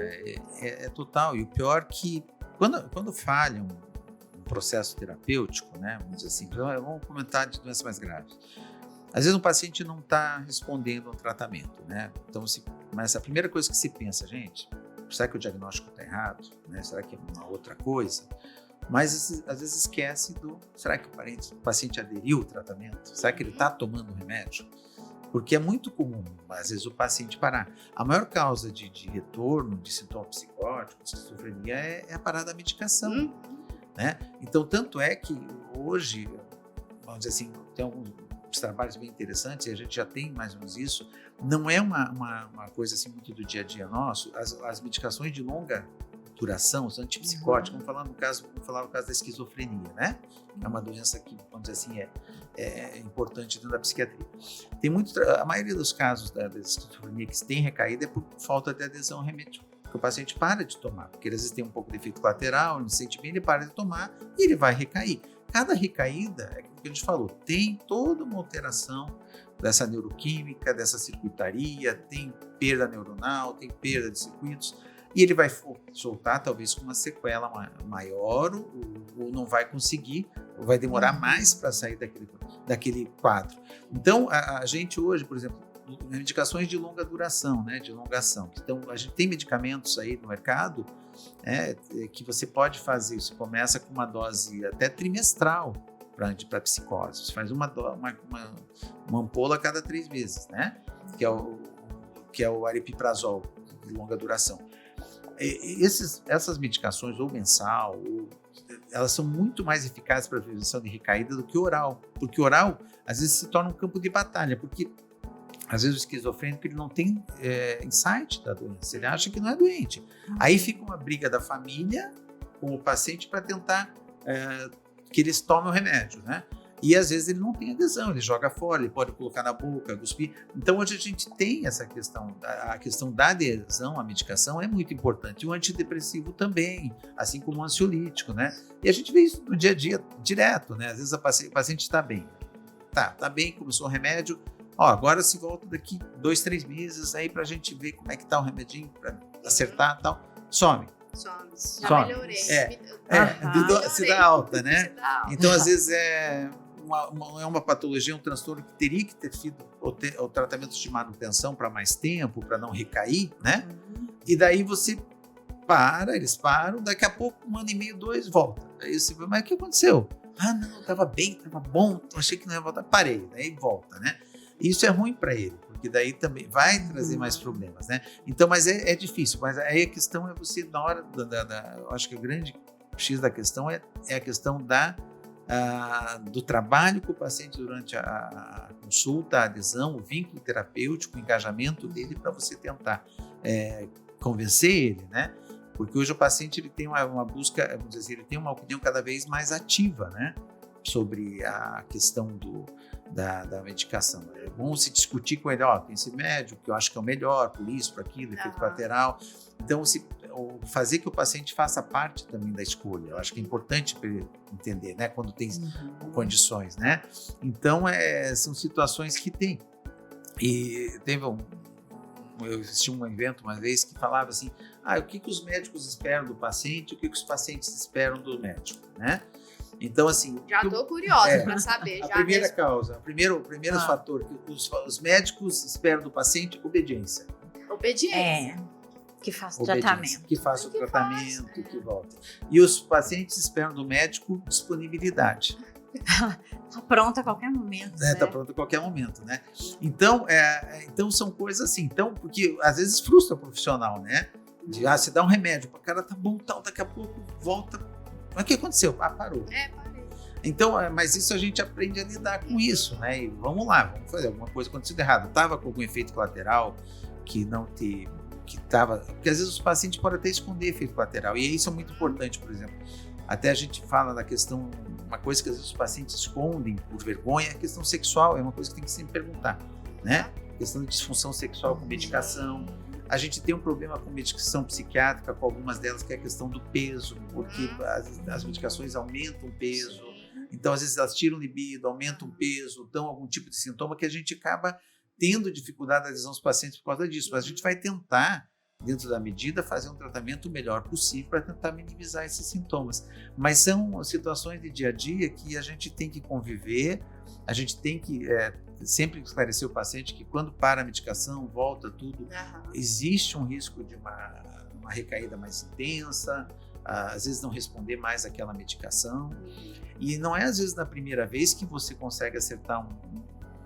é total. E o pior que quando falha um processo terapêutico, né, vamos dizer assim, vamos comentar de doenças mais graves. Às vezes o paciente não está respondendo ao tratamento, né? Então mas a primeira coisa que se pensa, gente, será que o diagnóstico está errado? Né? Será que é uma outra coisa? Mas às vezes esquece será que o paciente aderiu ao tratamento? Será que ele está tomando o remédio? Porque é muito comum, às vezes, o paciente parar. A maior causa de retorno de sintoma psicótico, de esquizofrenia, é a parada da medicação. Né? Então, tanto é que hoje, vamos dizer assim, tem alguns trabalhos bem interessantes, e a gente já tem mais ou menos isso, não é uma coisa assim muito do dia a dia nosso, as medicações de longa duração, os antipsicóticos, vamos falar no caso da esquizofrenia, né? É uma doença que, vamos dizer assim, é importante dentro da psiquiatria. Tem a maioria dos casos da esquizofrenia que tem recaída é por falta de adesão ao remédio, porque o paciente para de tomar, porque às vezes tem um pouco de efeito colateral, ele não se sente bem, ele para de tomar e ele vai recair. Cada recaída, é aquilo que a gente falou, tem toda uma alteração dessa neuroquímica, dessa circuitaria, tem perda neuronal, tem perda de circuitos, e ele vai soltar talvez com uma sequela maior ou não vai conseguir, ou vai demorar mais para sair daquele quadro. Então, a gente hoje, por exemplo, medicações de longa duração, né, de longa ação. Então, a gente tem medicamentos aí no mercado que você pode fazer, você começa com uma dose até trimestral para psicose, você faz uma ampola a cada 3 meses, né, que é o aripiprazol de longa duração. Essas medicações, ou mensal, elas são muito mais eficazes para a prevenção de recaída do que o oral, porque o oral às vezes se torna um campo de batalha, porque às vezes o esquizofrênico ele não tem insight da doença, ele acha que não é doente. Aí fica uma briga da família com o paciente para tentar que eles tomem o remédio, né? E às vezes ele não tem adesão, ele joga fora, ele pode colocar na boca, cuspir. Então hoje a gente tem essa questão, a questão da adesão à medicação é muito importante. O antidepressivo também, assim como o ansiolítico, né? E a gente vê isso no dia a dia direto, né? Às vezes o paciente está bem, tá bem, começou o remédio, agora se volta daqui 2, 3 meses aí pra gente ver como é que tá o remedinho, pra acertar e tal, some.
Já melhorei.
Se dá alta, né? Então às vezes é uma patologia, um transtorno que teria que ter sido o tratamento de manutenção para mais tempo, para não recair, né? E daí eles param, daqui a pouco, 1 ano e meio, 2, volta. Aí você vai, mas o que aconteceu? Não, estava bem, estava bom, achei que não ia voltar, parei, daí volta, né? Isso é ruim para ele, porque daí também vai trazer mais problemas, né? Então, mas é difícil, mas aí a questão é você, na hora eu acho que o grande X da questão é a questão do trabalho com o paciente durante a consulta, a adesão, o vínculo terapêutico, o engajamento dele para você tentar convencer ele, né? Porque hoje o paciente ele tem uma busca, vamos dizer assim, ele tem uma opinião cada vez mais ativa, né? Sobre a questão da medicação. É bom se discutir com ele, tem esse médico que eu acho que é o melhor, por isso, por aquilo, efeito colateral. Então, fazer que o paciente faça parte também da escolha. Eu acho que é importante para ele entender, né? Quando tem condições, né? Então, são situações que tem. E teve eu assisti um evento uma vez que falava assim, o que os médicos esperam do paciente, o que os pacientes esperam do médico, né? Então, assim...
Já estou curiosa para saber.
A primeira causa, o primeiro fator que os médicos esperam do paciente, obediência.
Obediência.
Que faça o tratamento.
Que faça o tratamento, que volta. E os pacientes esperam do médico disponibilidade.
Tá pronta a qualquer momento.
Tá pronta a qualquer momento, né? Então, são coisas assim. Então, porque às vezes frustra o profissional, né? Você dá um remédio, o cara tá bom, tal, daqui a pouco volta. Mas o que aconteceu? Parou.
Parei.
Então, mas isso a gente aprende a lidar com isso, né? E vamos lá, vamos fazer alguma coisa acontecendo errado. Estava com algum efeito colateral que não te... Porque às vezes os pacientes podem até esconder efeito colateral. E isso é muito importante, por exemplo. Até a gente fala da questão, uma coisa que às vezes os pacientes escondem por vergonha, é a questão sexual, é uma coisa que tem que sempre perguntar, né? A questão de disfunção sexual com medicação. A gente tem um problema com medicação psiquiátrica, com algumas delas, que é a questão do peso, porque as medicações aumentam o peso. Então, às vezes, elas tiram libido, aumentam o peso, dão algum tipo de sintoma que a gente acaba tendo dificuldade de adesão aos pacientes por causa disso. Mas a gente vai tentar, dentro da medida, fazer um tratamento o melhor possível para tentar minimizar esses sintomas. Mas são situações de dia a dia que a gente tem que conviver, a gente tem que sempre esclarecer o paciente que quando para a medicação, volta tudo, existe um risco de uma recaída mais intensa, às vezes não responder mais àquela medicação. E não é às vezes na primeira vez que você consegue acertar um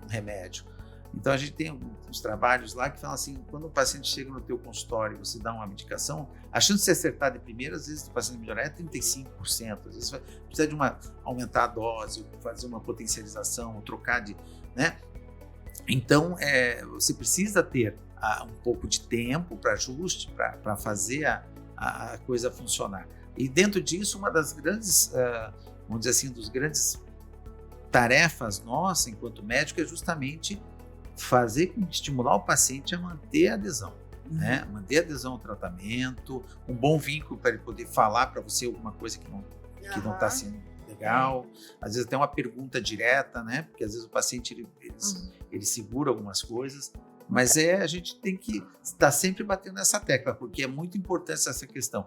remédio. Então, a gente tem uns trabalhos lá que falam assim, quando o paciente chega no teu consultório e você dá uma medicação, a chance de você acertar de primeira, às vezes, do paciente melhorar é 35%. Às vezes, precisa de aumentar a dose, fazer uma potencialização, ou trocar de... né? Então, você precisa ter um pouco de tempo para ajuste, para fazer a coisa funcionar. E dentro disso, uma das grandes, vamos dizer assim, dos grandes tarefas nossas, enquanto médico, é justamente estimular o paciente a manter a adesão, né? Manter a adesão ao tratamento, um bom vínculo para ele poder falar para você alguma coisa que não está sendo legal, às vezes até uma pergunta direta, né? Porque às vezes o paciente ele segura algumas coisas, mas a gente tem que estar sempre batendo nessa tecla, porque é muito importante essa questão,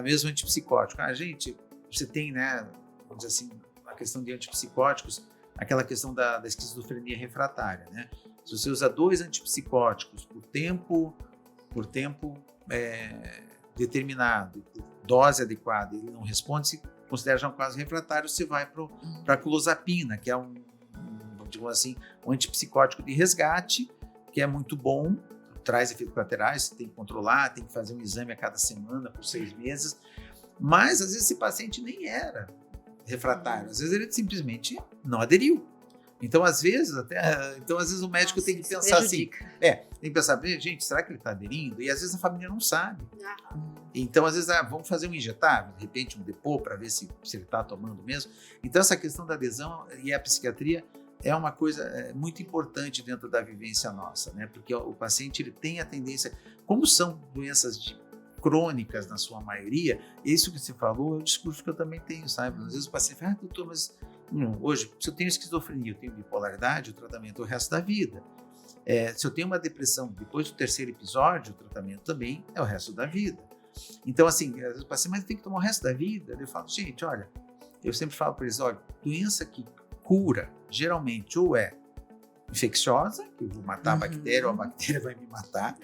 mesmo antipsicótico. Gente, você tem, né? Vamos dizer assim, a questão de antipsicóticos, aquela questão da esquizofrenia refratária, né? Se você usa 2 antipsicóticos por tempo determinado, por dose adequada, ele não responde, se considera já um caso refratário, você vai para a clozapina, que é digamos assim, um antipsicótico de resgate, que é muito bom, traz efeitos colaterais, você tem que controlar, tem que fazer um exame a cada semana, por 6 meses, mas às vezes esse paciente nem era refratário, às vezes ele simplesmente não aderiu. Então, às vezes o médico tem que pensar assim, tem que pensar, gente, será que ele está aderindo? E às vezes a família não sabe. Então, às vezes, vamos fazer um injetável, de repente um depô, para ver se ele está tomando mesmo. Então, essa questão da adesão e a psiquiatria é uma coisa muito importante dentro da vivência nossa, né? Porque o paciente ele tem a tendência, como são doenças crônicas na sua maioria, isso que você falou é um discurso que eu também tenho, sabe? Às vezes o paciente fala, doutor, mas hoje, se eu tenho esquizofrenia, eu tenho bipolaridade, o tratamento é o resto da vida. Se eu tenho uma depressão depois do 3º episódio, o tratamento também é o resto da vida. Então, assim, às vezes o paciente, mas tem que tomar o resto da vida? Eu falo, gente, olha, eu sempre falo para eles, olha, doença que cura, geralmente, ou é infecciosa, que eu vou matar a bactéria, ou a bactéria vai me matar,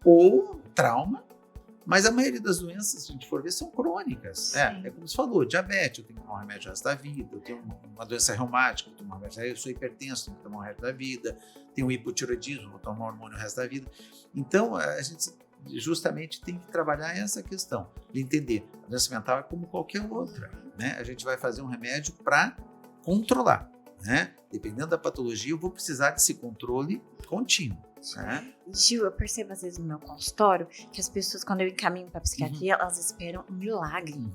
ou trauma. Mas a maioria das doenças, se a gente for ver, são crônicas. É como você falou, diabetes, eu tenho que tomar um remédio o resto da vida, eu tenho uma doença reumática, eu, tomo um remédio, eu sou hipertenso, tenho que tomar o resto da vida, tenho hipotiroidismo, vou tomar um hormônio o resto da vida. Então, a gente justamente tem que trabalhar essa questão de entender a doença mental é como qualquer outra. né, a gente vai fazer um remédio para controlar, né? Dependendo da patologia, eu vou precisar desse controle contínuo. Né?
Gil, eu percebo às vezes no meu consultório que as pessoas, quando eu encaminho para psiquiatria, elas esperam um milagre.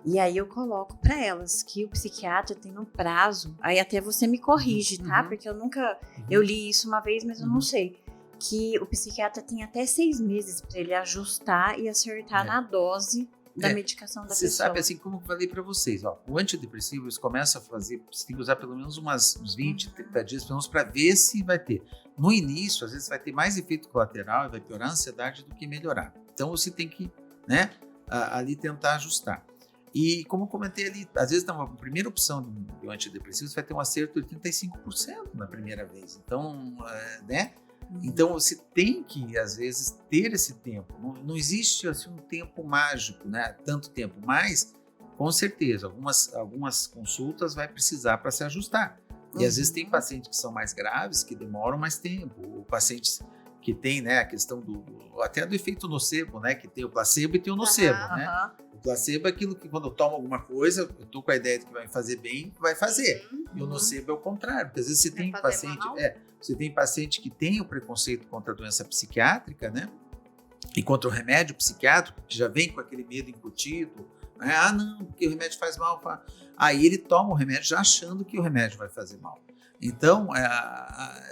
E aí eu coloco para elas que o psiquiatra tem um prazo, aí até você me corrige, tá? Porque eu nunca, eu li isso uma vez, mas eu não sei, que o psiquiatra tem até 6 meses para ele ajustar e acertar na dose da medicação da pessoa.
Você sabe, assim como eu falei para vocês, ó, o antidepressivo eles começam a fazer, você tem que usar pelo menos uns 20, 30 dias, pelo menos para ver se vai ter. No início, às vezes vai ter mais efeito colateral e vai piorar a ansiedade do que melhorar. Então você tem que, né, ali tentar ajustar. E como eu comentei ali, às vezes na primeira opção do antidepressivo você vai ter um acerto de 35% na primeira vez. Então, né? Então você tem que, às vezes, ter esse tempo. Não existe assim, um tempo mágico, né? Tanto tempo, mas com certeza, algumas consultas vai precisar para se ajustar. E às vezes tem pacientes que são mais graves, que demoram mais tempo, ou pacientes que têm, né, a questão até do efeito nocebo, né? Que tem o placebo e tem o nocebo, né? O placebo é aquilo que quando eu tomo alguma coisa, eu tô com a ideia de que vai me fazer bem, vai fazer. E o nocebo é o contrário, porque às vezes você tem paciente que tem o preconceito contra a doença psiquiátrica, né? E contra o remédio psiquiátrico, que já vem com aquele medo incutido, né? Ah, não, porque o remédio faz mal. Aí ele toma o remédio já achando que o remédio vai fazer mal. Então,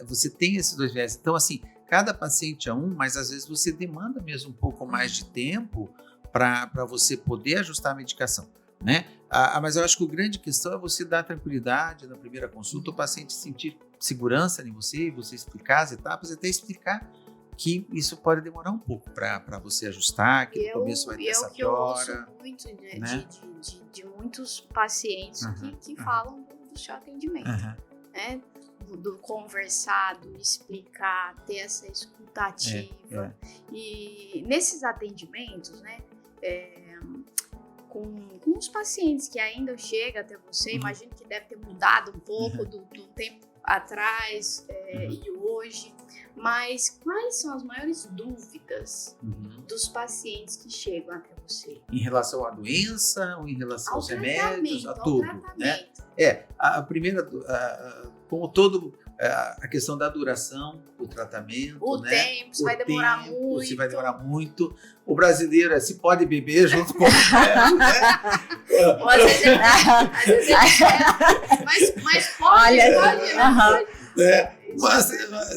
você tem esses dois viés. Então, assim, cada paciente é um, mas às vezes você demanda mesmo um pouco mais de tempo para você poder ajustar a medicação, né? Mas eu acho que a grande questão é você dar tranquilidade na primeira consulta, o paciente sentir segurança em você, e você explicar as etapas, até explicar que isso pode demorar um pouco para você ajustar, que no começo vai ter essa piora.
Eu ouço muito de muitos pacientes que falam do seu atendimento, né? Do conversar, do explicar, ter essa escutativa. E nesses atendimentos, né, com os pacientes que ainda chegam até você, imagino que deve ter mudado um pouco do tempo atrás e hoje, mas quais são as maiores dúvidas dos pacientes que chegam até você?
Em relação à doença ou em relação aos remédios, a tudo, né? A primeira, como todo, a questão da duração do tratamento,
o tempo, se vai demorar muito. Se vai demorar
muito. O brasileiro se pode beber junto com o remédio, né?
Às vezes mas pode.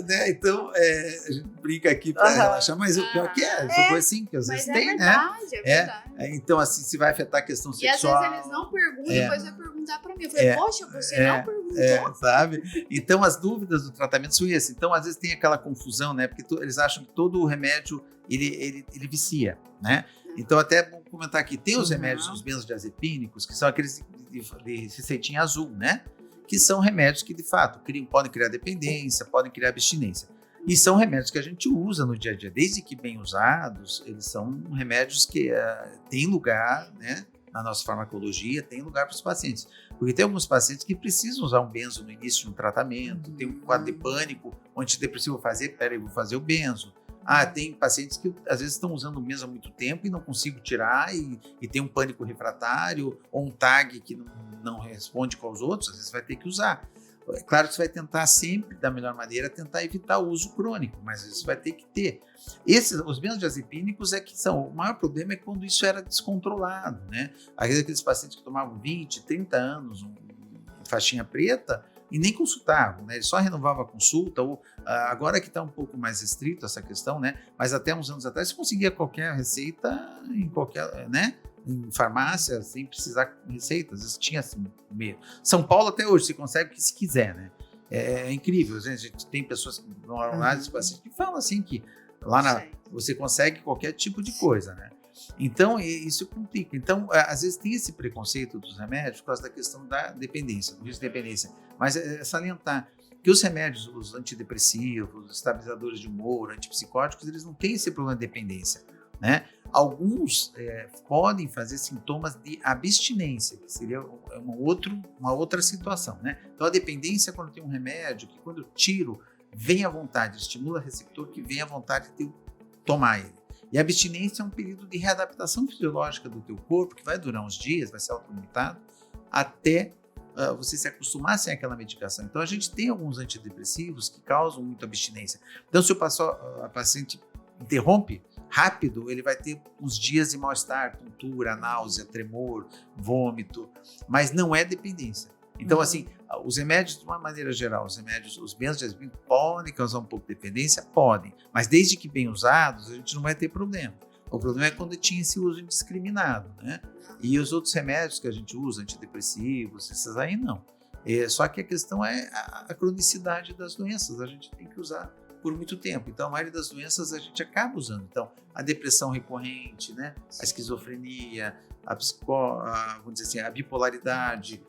Né? Então, a gente brinca aqui para relaxar, mas o pior que são coisas assim que às vezes tem,
verdade, né? É verdade.
Então, assim, se vai afetar a questão sexual.
E às vezes eles não perguntam, depois vai perguntar para mim. Eu falei, poxa, você não perguntou.
Sabe? Então, as dúvidas do tratamento são essas. Então, às vezes tem aquela confusão, né? Porque eles acham que todo o remédio, ele vicia, né? Então, até é bom comentar aqui, tem os remédios, os benzodiazepínicos, que são aqueles de receitinha azul, né? Que são remédios que, de fato, podem criar dependência, podem criar abstinência. E são remédios que a gente usa no dia a dia. Desde que bem usados, eles são remédios que têm lugar, né, na nossa farmacologia, tem lugar para os pacientes. Porque tem alguns pacientes que precisam usar um benzo no início de um tratamento, tem um quadro de pânico, o antidepressivo vou fazer o benzo. Tem pacientes que às vezes estão usando o benzo há muito tempo e não consigo tirar e tem um pânico refratário ou um TAG que não responde com os outros, às vezes vai ter que usar. É claro que você vai tentar sempre, da melhor maneira, tentar evitar o uso crônico, mas às vezes vai ter que ter. Os benzodiazepínicos o maior problema é quando isso era descontrolado, né? Às vezes aqueles pacientes que tomavam 20, 30 anos, faixinha preta, e nem consultavam, né? Ele só renovava a consulta, ou agora que está um pouco mais restrito essa questão, né? Mas até uns anos atrás você conseguia qualquer receita em qualquer, né? Em farmácia, sem precisar de receita, às vezes tinha assim, meio. São Paulo até hoje, você consegue o que se quiser, né? É incrível, a gente tem pessoas que vão lá, que falam assim que lá você consegue qualquer tipo de coisa, né? Então, isso complica. Então, às vezes tem esse preconceito dos remédios por causa da questão da dependência, do risco de dependência. Mas é salientar que os remédios, os antidepressivos, os estabilizadores de humor, antipsicóticos, eles não têm esse problema de dependência, né? Alguns podem fazer sintomas de abstinência, que seria uma outra situação, né? Então, a dependência é quando tem um remédio, que quando eu tiro, vem à vontade, estimula o receptor que vem à vontade de tomar ele. E a abstinência é um período de readaptação fisiológica do teu corpo, que vai durar uns dias, vai ser autolimitado, até você se acostumar sem aquela medicação. Então, a gente tem alguns antidepressivos que causam muita abstinência. Então, se a paciente interrompe rápido, ele vai ter uns dias de mal-estar, tontura, náusea, tremor, vômito, mas não é dependência. Então, assim, os remédios, de uma maneira geral, os benzodiazepínicos podem causar um pouco de dependência? Podem, mas desde que bem usados, a gente não vai ter problema. O problema é quando tinha esse uso indiscriminado, né? E os outros remédios que a gente usa, antidepressivos, esses aí não. Só que a questão é a cronicidade das doenças, a gente tem que usar por muito tempo. Então, a maioria das doenças a gente acaba usando. Então, a depressão recorrente, né? A esquizofrenia, vamos dizer assim, a bipolaridade,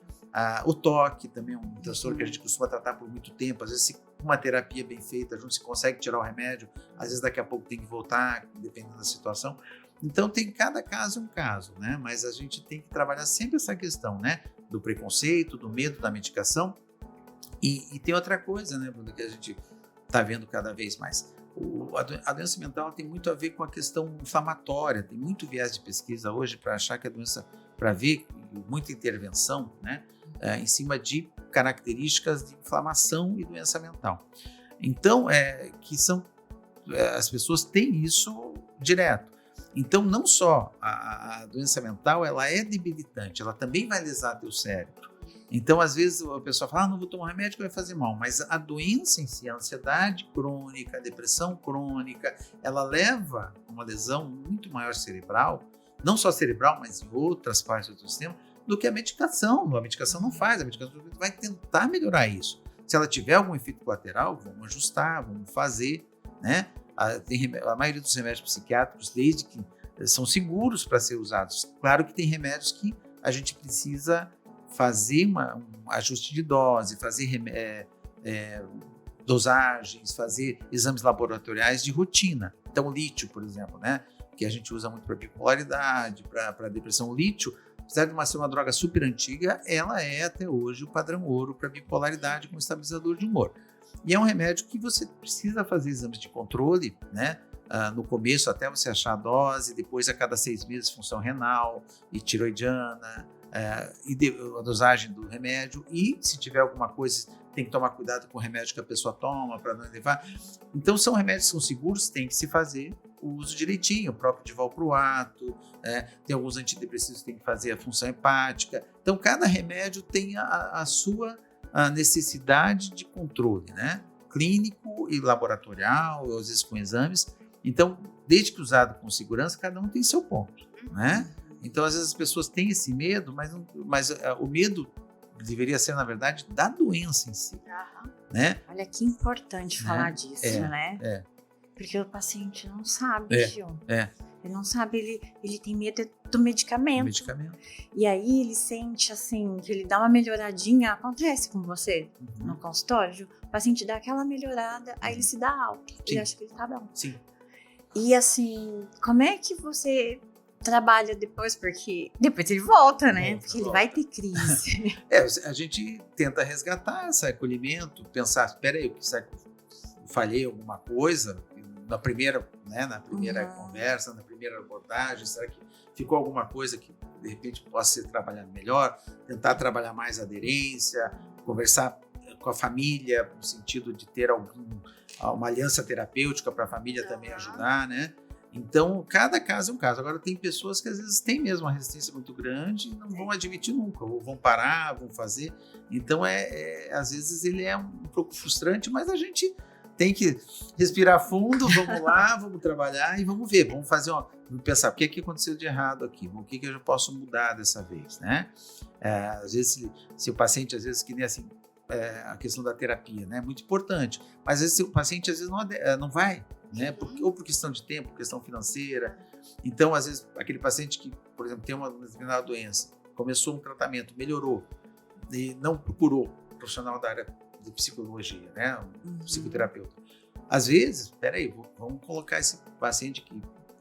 o TOC também é um transtorno que a gente costuma tratar por muito tempo. Às vezes, se uma terapia bem feita, a gente consegue tirar o remédio, às vezes daqui a pouco tem que voltar, dependendo da situação. Então, cada caso é um caso, né? Mas a gente tem que trabalhar sempre essa questão, né? Do preconceito, do medo da medicação. E tem outra coisa, né, Bruno, que a gente está vendo cada vez mais. A doença mental tem muito a ver com a questão inflamatória. Tem muito viés de pesquisa hoje para achar que a doença, para ver muita intervenção, né? Em cima de características de inflamação e doença mental. Então, as pessoas têm isso direto. Então, não só a doença mental, ela é debilitante, ela também vai lesar teu cérebro. Então, às vezes, a pessoa fala, não vou tomar remédio que vai fazer mal, mas a doença em si, a ansiedade crônica, a depressão crônica, ela leva a uma lesão muito maior cerebral, não só cerebral, mas em outras partes do sistema, do que a medicação. A medicação não faz, a medicação vai tentar melhorar isso. Se ela tiver algum efeito colateral, vamos ajustar, vamos fazer, né? A maioria dos remédios psiquiátricos, desde que são seguros para ser usados. Claro que tem remédios que a gente precisa fazer um ajuste de dose, fazer dosagens, fazer exames laboratoriais de rotina. Então, o lítio, por exemplo, né? Que a gente usa muito para bipolaridade, para depressão. O lítio, apesar de ser uma droga super antiga, ela é até hoje o padrão ouro para bipolaridade como estabilizador de humor. E é um remédio que você precisa fazer exames de controle, né? No começo até você achar a dose, depois a cada 6 meses função renal e tiroidiana, a dosagem do remédio, e se tiver alguma coisa tem que tomar cuidado com o remédio que a pessoa toma para não levar. Então são remédios que são seguros, tem que se fazer o uso direitinho, o próprio divalproato, tem alguns antidepressivos que tem que fazer a função hepática. Então cada remédio tem a sua necessidade de controle, né? Clínico e laboratorial, às vezes com exames. Então, desde que usado com segurança, cada um tem seu ponto, né? Então, às vezes as pessoas têm esse medo, mas o medo deveria ser, na verdade, da doença em si, né?
Olha que importante falar disso, né? Porque o paciente não sabe, Gil. Ele não sabe, ele tem medo do medicamento. E aí ele sente assim, que ele dá uma melhoradinha, acontece com você no consultório, o paciente dá aquela melhorada, aí ele se dá alta, ele acha que ele tá bom.
Sim.
E assim, como é que você trabalha depois? Porque depois ele volta, né? Porque ele vai ter crise.
A gente tenta resgatar esse acolhimento, pensar, espera aí, será que eu falhei alguma coisa na primeira conversa, na primeira abordagem? Será que ficou alguma coisa que de repente possa ser trabalhado melhor? Tentar trabalhar mais a aderência, conversar com a família no sentido de ter uma aliança terapêutica para a família também ajudar, né? Então, cada caso é um caso. Agora, tem pessoas que às vezes têm mesmo uma resistência muito grande e não vão admitir nunca, ou vão parar, vão fazer. Então, às vezes ele é um pouco frustrante, mas a gente tem que respirar fundo, vamos lá, vamos trabalhar e vamos ver, vamos pensar o que aconteceu de errado aqui, o que eu já posso mudar dessa vez, né? Às vezes, se o paciente, às vezes, que nem assim, a questão da terapia, né? É muito importante, mas às vezes o paciente às vezes não vai, né? Ou por questão de tempo, questão financeira. Então, às vezes, aquele paciente que, por exemplo, tem uma determinada doença, começou um tratamento, melhorou e não procurou um profissional da área de psicologia, né? Um psicoterapeuta. Às vezes, peraí, vamos colocar esse paciente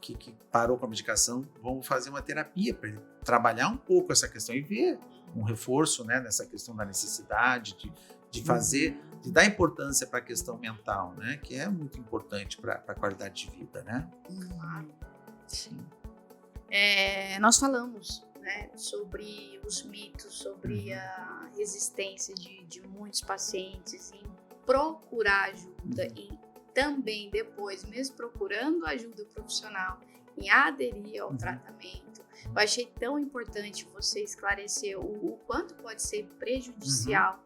que parou com a medicação, vamos fazer uma terapia para ele trabalhar um pouco essa questão e ver um reforço, né, nessa questão da necessidade de fazer, de dar importância para a questão mental, né, que é muito importante para a qualidade de vida, né?
nós falamos, né, sobre os mitos, sobre a resistência de muitos pacientes em procurar ajuda e também depois, mesmo procurando ajuda profissional, em aderir ao tratamento. Eu achei tão importante você esclarecer o quanto pode ser prejudicial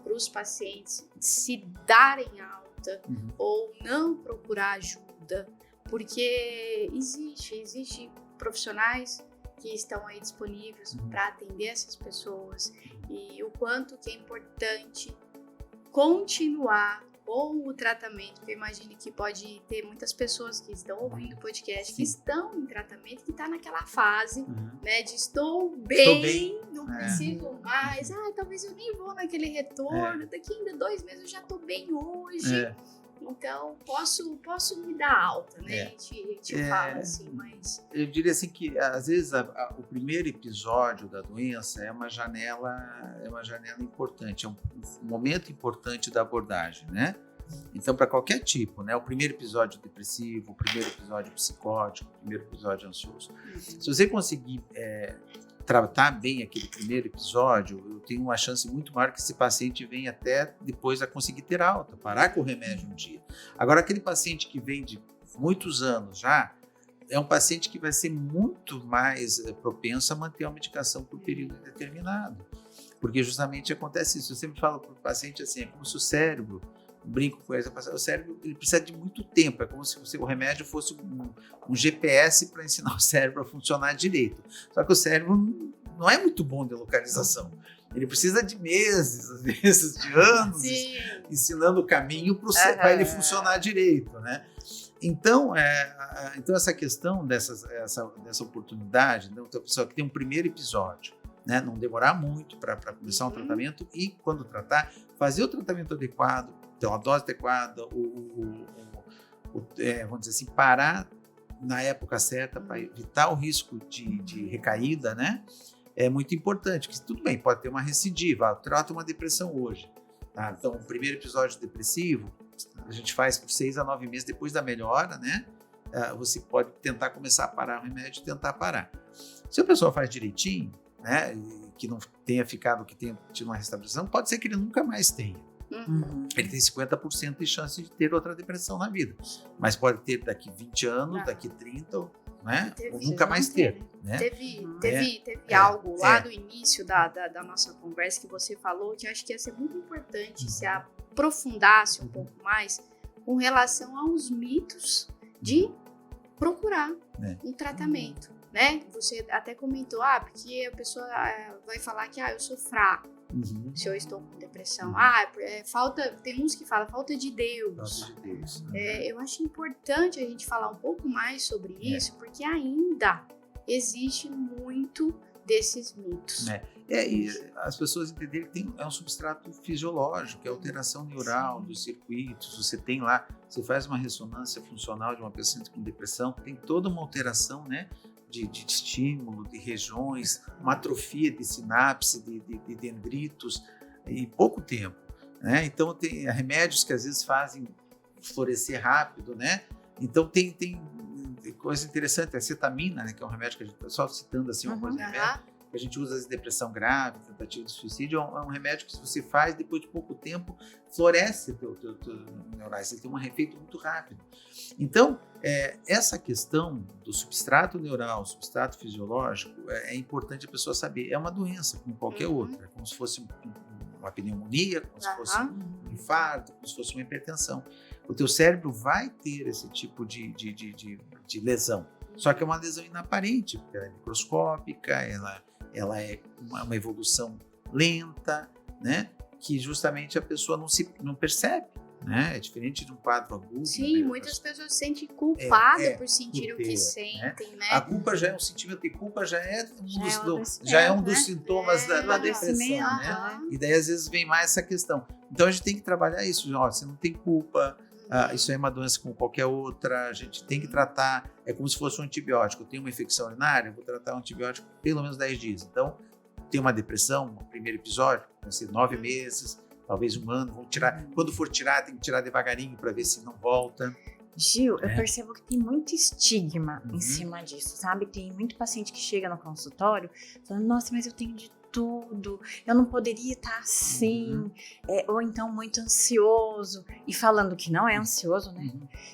para os pacientes se darem alta ou não procurar ajuda, porque existe profissionais que estão aí disponíveis para atender essas pessoas, e o quanto que é importante continuar com o tratamento, porque eu imagino que pode ter muitas pessoas que estão ouvindo o podcast, que estão em tratamento, que está naquela fase, né, de estou bem, não preciso mais, talvez eu nem vou naquele retorno, daqui ainda 2 meses eu já estou bem hoje, então posso me dar alta, né, a gente fala assim, mas...
Eu diria assim que, às vezes, o primeiro episódio da doença é uma janela importante, é um momento importante da abordagem, né? Então, para qualquer tipo, né? O primeiro episódio depressivo, o primeiro episódio psicótico, o primeiro episódio ansioso. Se você conseguir tratar bem aquele primeiro episódio, eu tenho uma chance muito maior que esse paciente venha até depois a conseguir ter alta, parar com o remédio um dia. Agora, aquele paciente que vem de muitos anos já, é um paciente que vai ser muito mais propenso a manter a medicação por período determinado. Porque justamente acontece isso. Eu sempre falo para o paciente assim, é como se o cérebro, brinco com ele, o cérebro ele precisa de muito tempo, é como se o remédio fosse um GPS para ensinar o cérebro a funcionar direito. Só que o cérebro não é muito bom de localização. Ele precisa de meses, às vezes de anos, ensinando o caminho para ele funcionar direito, né? Então, essa questão dessa oportunidade, né, a pessoa que tem um primeiro episódio, né, não demorar muito para começar um tratamento e, quando tratar, fazer o tratamento adequado, ter uma dose adequada, vamos dizer assim, parar na época certa para evitar o risco de recaída, né? É muito importante, que tudo bem, pode ter uma recidiva, trata uma depressão hoje. Tá? Então, o primeiro episódio depressivo, a gente faz por 6 a 9 meses depois da melhora, né? Você pode tentar começar a parar o remédio e tentar parar. Se a pessoa faz direitinho, né, que não tenha ficado, que tenha tido uma restauração, pode ser que ele nunca mais tenha. Ele tem 50% de chance de ter outra depressão na vida, mas pode ter daqui 20 anos, daqui 30, né? Ou nunca mais ter. Né?
Teve algo lá no início da nossa conversa que você falou que eu acho que ia ser muito importante se aprofundasse um pouco mais com relação aos mitos de procurar um tratamento, né? Você até comentou, porque a pessoa vai falar que eu sou fraco se eu estou com depressão. Tem uns que falam falta de Deus.
Falta de Deus.
Eu acho importante a gente falar um pouco mais sobre isso, porque ainda existe muito desses mitos.
E as pessoas entenderem que é um substrato fisiológico, é alteração neural dos circuitos. Você tem lá, você faz uma ressonância funcional de uma paciente com depressão, tem toda uma alteração, né, de estímulo, de regiões, uma atrofia de sinapse, de dendritos, em pouco tempo. Né? Então, tem remédios que às vezes fazem florescer rápido, né? Então, tem coisa interessante, a cetamina, né, que é um remédio que a gente está só citando assim, uma coisa que a gente usa em depressão grave, tentativa de suicídio, é um remédio que se você faz, depois de pouco tempo, floresce teu neurais, ele tem um efeito muito rápido. Então, essa questão do substrato neural, substrato fisiológico, é importante a pessoa saber. É uma doença, como qualquer outra, é como se fosse uma pneumonia, como se fosse um infarto, como se fosse uma hipertensão. O teu cérebro vai ter esse tipo de lesão, só que é uma lesão inaparente, porque ela é microscópica, ela é uma evolução lenta, né? Que justamente a pessoa não percebe. Né? É diferente de um quadro agudo.
Sim, muitas pessoas se sentem culpadas por sentir o que sentem, né?
A culpa já é um sentimento, e culpa já é um dos sintomas da depressão, né? E daí às vezes vem mais essa questão. Então a gente tem que trabalhar isso. Você não tem culpa, isso é uma doença como qualquer outra, a gente tem que tratar, é como se fosse um antibiótico. Eu tenho uma infecção urinária, eu vou tratar um antibiótico pelo menos 10 dias. Então, tem uma depressão, no primeiro episódio, vai ser 9 meses, talvez 1 ano, vamos tirar. Quando for tirar, tem que tirar devagarinho para ver se não volta.
Gil, eu percebo que tem muito estigma em cima disso, sabe? Tem muito paciente que chega no consultório falando, nossa, mas eu tenho de tudo, eu não poderia estar assim, ou então muito ansioso, e falando que não é ansioso, né?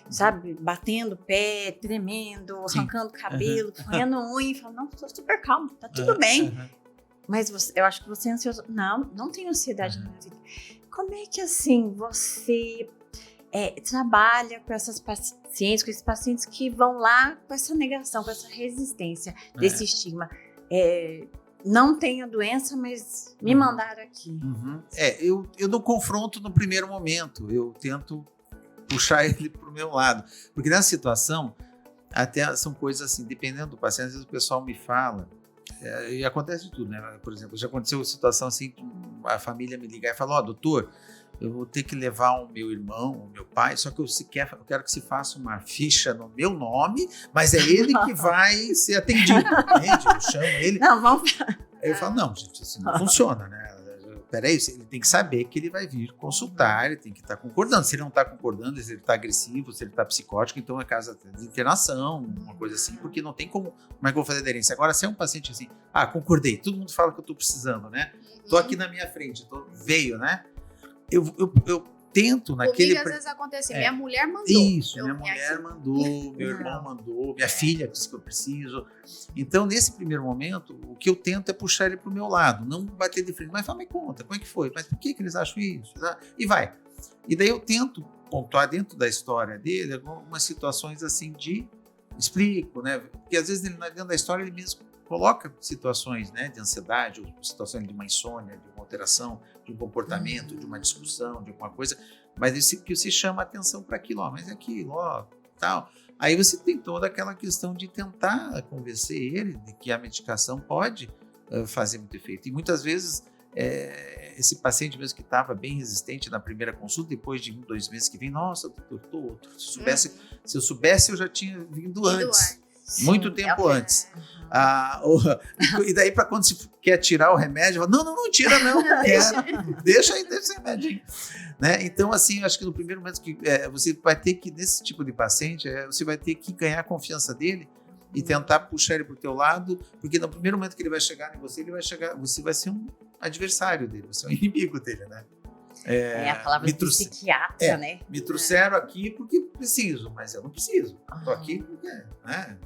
Sabe? Batendo pé, tremendo, arrancando cabelo, roendo unha, e falando, não, estou super calmo, tá tudo bem. Mas eu acho que você é ansioso. Não tenho ansiedade na minha vida. Como é que assim, você trabalha com essas pacientes, com esses pacientes que vão lá com essa negação, com essa resistência desse estigma? Não tenho a doença, mas me mandaram aqui.
Eu não confronto no primeiro momento, eu tento puxar ele para o meu lado. Porque nessa situação, até são coisas assim, dependendo do paciente, às vezes o pessoal me fala, e acontece de tudo, né? Por exemplo, já aconteceu uma situação assim, a família me ligar e falar, doutor, eu vou ter que levar o meu irmão, o meu pai, só que eu quero que se faça uma ficha no meu nome, mas é ele que vai ser atendido, entende? Eu chamo ele.
Não, vamos...
Aí eu falo, não, gente, assim não funciona, né? Peraí, ele tem que saber que ele vai vir consultar, ele tem que estar concordando. Se ele não está concordando, se ele está agressivo, se ele está psicótico, então é caso de internação, uma coisa assim, porque não tem como é que eu vou fazer aderência. Agora, se é um paciente assim, concordei, todo mundo fala que eu estou precisando, né? Tô aqui na minha frente, veio, né? Eu tento naquele...
Comigo às vezes acontece, minha mulher mandou.
Isso, minha mulher mandou, meu irmão mandou, minha filha disse que eu preciso. Então, nesse primeiro momento, o que eu tento é puxar ele para o meu lado, não bater de frente. Mas fala, me conta, como é que foi? Mas por que eles acham isso? E vai. E daí eu tento pontuar dentro da história dele algumas situações assim de... Explico, né? Porque às vezes dentro da história ele mesmo coloca situações, né, de ansiedade, ou situações de uma insônia, de uma alteração, de um comportamento, de uma discussão, de alguma coisa, mas isso que você chama a atenção para aquilo, mas é aquilo, tal. Aí você tem toda aquela questão de tentar convencer ele de que a medicação pode fazer muito efeito. E muitas vezes esse paciente mesmo que estava bem resistente na primeira consulta, depois de 1, 2 meses que vem, nossa, doutor, tô outro. Se eu soubesse, eu já tinha vindo antes. Muito tempo antes. E daí, para quando se quer tirar o remédio, fala, não tira não. Deixa esse remédio. Né? Então, assim, acho que no primeiro momento que você vai ter que, nesse tipo de paciente, você vai ter que ganhar a confiança dele e tentar puxar ele para o teu lado, porque no primeiro momento que ele vai chegar em você, você vai ser um adversário dele, você é um inimigo dele, né?
A palavra de psiquiatra, né?
Me trouxeram aqui porque preciso, mas eu não preciso. Estou aqui porque... Né?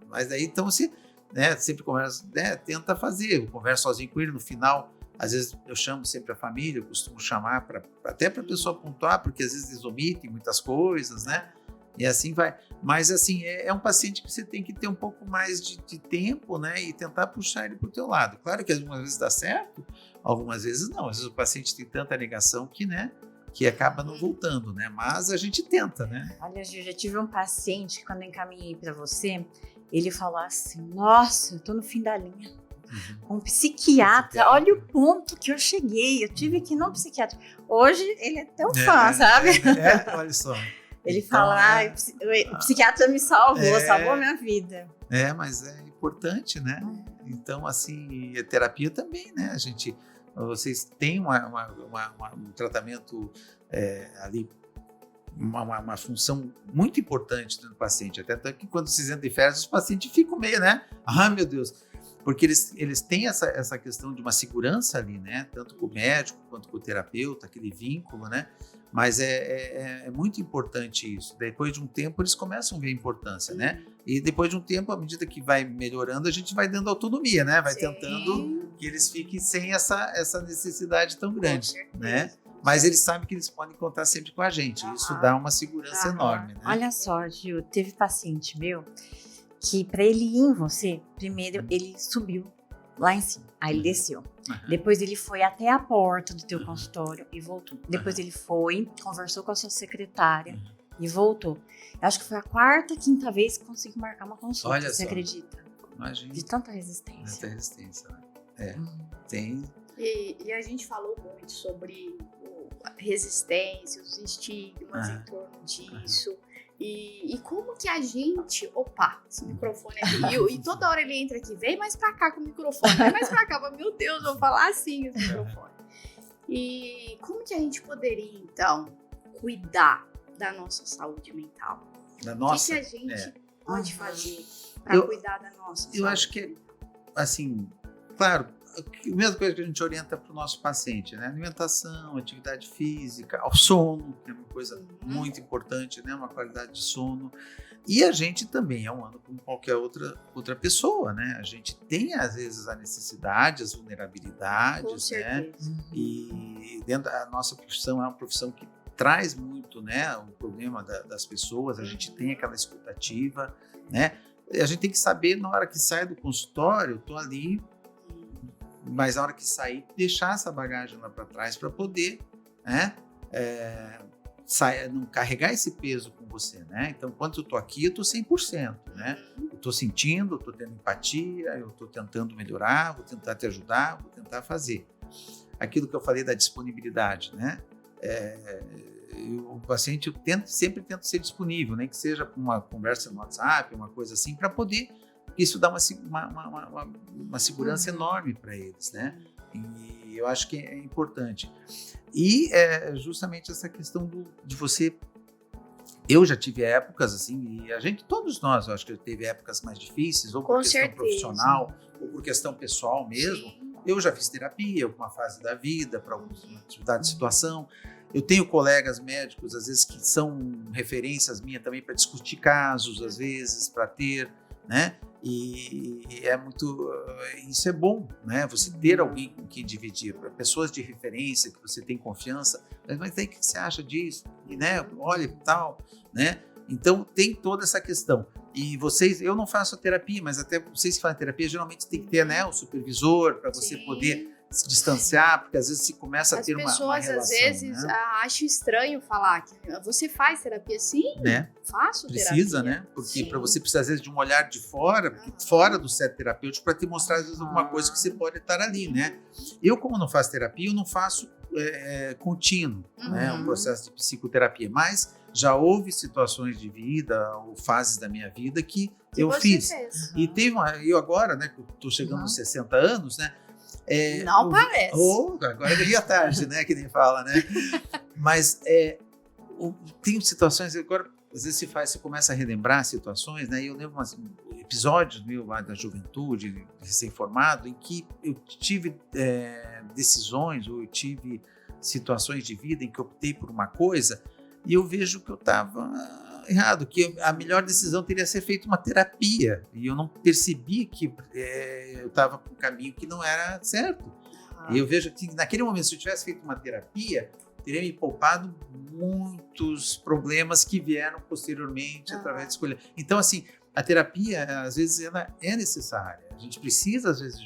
Mas daí, então, você sempre conversa, tenta fazer. Eu converso sozinho com ele no final. Às vezes eu chamo sempre a família, eu costumo chamar até para a pessoa pontuar, porque às vezes eles omitem muitas coisas, né? E assim vai. Mas, assim, é um paciente que você tem que ter um pouco mais de tempo, né? E tentar puxar ele para o teu lado. Claro que algumas vezes dá certo, algumas vezes não. Às vezes o paciente tem tanta negação que acaba não voltando, né? Mas a gente tenta, né?
Olha, Gil, já tive um paciente que quando eu encaminhei para você, ele falou assim, nossa, eu tô no fim da linha. Um psiquiatra, olha o ponto que eu cheguei. Eu tive que ir num psiquiatra. Hoje ele é tão fã, sabe?
Olha só.
Ele fala, o psiquiatra me salvou, salvou a minha vida.
Mas é importante, né? Então, assim, a terapia também, né? Vocês têm um tratamento ali, uma função muito importante no paciente. Até que quando vocês entram de férias, os pacientes ficam meio, né? Meu Deus. Porque eles têm essa questão de uma segurança ali, né? Tanto com o médico quanto com o terapeuta, aquele vínculo, né? Mas é muito importante isso. Depois de um tempo, eles começam a ver a importância, né? E depois de um tempo, à medida que vai melhorando, a gente vai dando autonomia, né? Vai tentando que eles fiquem sem essa necessidade tão grande, né? Mas eles sabem que eles podem contar sempre com a gente. Isso dá uma segurança enorme, né?
Olha só, Gil, teve paciente meu que para ele ir em você, primeiro ele subiu lá em cima, aí ele desceu. Depois ele foi até a porta do teu consultório e voltou. Depois ele foi, conversou com a sua secretária e voltou. Eu acho que foi a 4ª, 5ª vez que conseguiu marcar uma consulta.
Olha
você
só.
acredita?
Imagina.
De tanta resistência.
Tanta resistência, né? Tem.
E a gente falou muito sobre a resistência, os estigmas em torno disso. E como que a gente... Opa, esse microfone aqui. E toda hora ele entra aqui, vem mais pra cá com o microfone. Vem mais pra cá. Meu Deus, eu vou falar assim esse microfone. E como que a gente poderia, então, cuidar da nossa saúde mental?
Da nossa,
O que a gente pode fazer
Eu-
para cuidar da nossa saúde?
eu acho que, assim, claro, a mesma coisa que a gente orienta para o nosso paciente, né? Alimentação, atividade física, o sono, que é uma coisa muito importante, né? Uma qualidade de sono. E a gente também é humano como qualquer outra pessoa, né? A gente tem, às vezes, a necessidade, as
Com
vulnerabilidades, né?
certeza.
E dentro da nossa profissão, é uma profissão que traz muito, né? O problema das pessoas, a gente tem aquela escutativa, né? A gente tem que saber, na hora que sai do consultório, eu tô ali, mas na hora que sair, deixar essa bagagem lá para trás para poder, né, não carregar esse peso com você, né? Então, quando eu tô aqui, eu tô 100%, né? Eu tô sentindo, eu tô tendo empatia, eu tô tentando melhorar, vou tentar te ajudar, vou tentar fazer. Aquilo que eu falei da disponibilidade, né? O paciente, sempre tento ser disponível, nem que seja para uma conversa no WhatsApp, uma coisa assim, para poder. Isso dá uma segurança enorme para eles, né? E eu acho que é importante. E justamente essa questão de você. Eu já tive épocas assim, e todos nós, eu acho que teve épocas mais difíceis, ou por
Com
questão
certeza.
profissional, ou por questão pessoal mesmo.
Sim.
Eu já fiz terapia, alguma fase da vida, para alguma atividade de situação. Eu tenho colegas médicos, às vezes, que são referências minhas também para discutir casos, às vezes, para ter, né? E isso é bom, né? Você ter alguém com quem dividir, para pessoas de referência, que você tem confiança. Mas aí, o que você acha disso? E, né? Olha e tal, né? Então, tem toda essa questão. E eu não faço a terapia, mas até vocês que fazem terapia, geralmente tem que ter, né, o supervisor para você
Sim.
poder se distanciar, porque às vezes se começa a ter uma relação.
As pessoas, às vezes,
né?
acham estranho falar que você faz terapia. Sim,
Né?
faço
Precisa,
terapia.
né? Porque
Sim.
para você precisar, às vezes, de um olhar de fora, fora do set terapêutico, para te mostrar, às vezes, alguma coisa que você pode estar ali, né? Eu, como não faço terapia, eu não faço contínuo, né? Um processo de psicoterapia, mas já houve situações de vida ou fases da minha vida que eu
você
fiz.
fez.
E eu agora, né, que eu tô chegando aos 60 anos, né?
Não parece.
Agora é meia tarde, né? Que nem fala, né? Mas tem situações, agora, às vezes você começa a relembrar situações, né? E eu lembro episódios meus lá da juventude, recém-formado, em que eu tive decisões, ou eu tive situações de vida em que eu optei por uma coisa e eu vejo que eu estava errado, que a melhor decisão teria ser feita uma terapia, e eu não percebi que eu estava por um caminho que não era certo. E eu vejo que naquele momento, se eu tivesse feito uma terapia, teria me poupado muitos problemas que vieram posteriormente através de escolha. Então, assim, a terapia, às vezes, ela é necessária. A gente precisa, às vezes,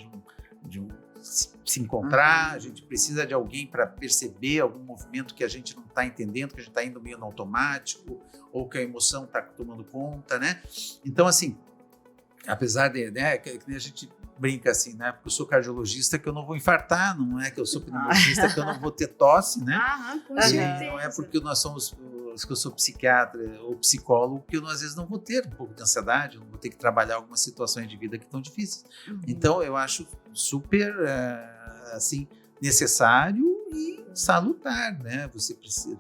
se encontrar, a gente precisa de alguém para perceber algum movimento que a gente não está entendendo, que a gente está indo meio no automático, ou que a emoção está tomando conta, né? Então, assim, apesar de, né, que a gente brinca assim, né? Porque eu sou cardiologista, que eu não vou infartar, não é que eu sou pneumologista, que eu não vou ter tosse, né?
Com certeza.
Não é porque nós somos, que eu sou psiquiatra ou psicólogo, que eu às vezes não vou ter um pouco de ansiedade, eu não vou ter que trabalhar algumas situações de vida que estão difíceis. Então, eu acho super, assim, necessário e salutar, né? Você precisa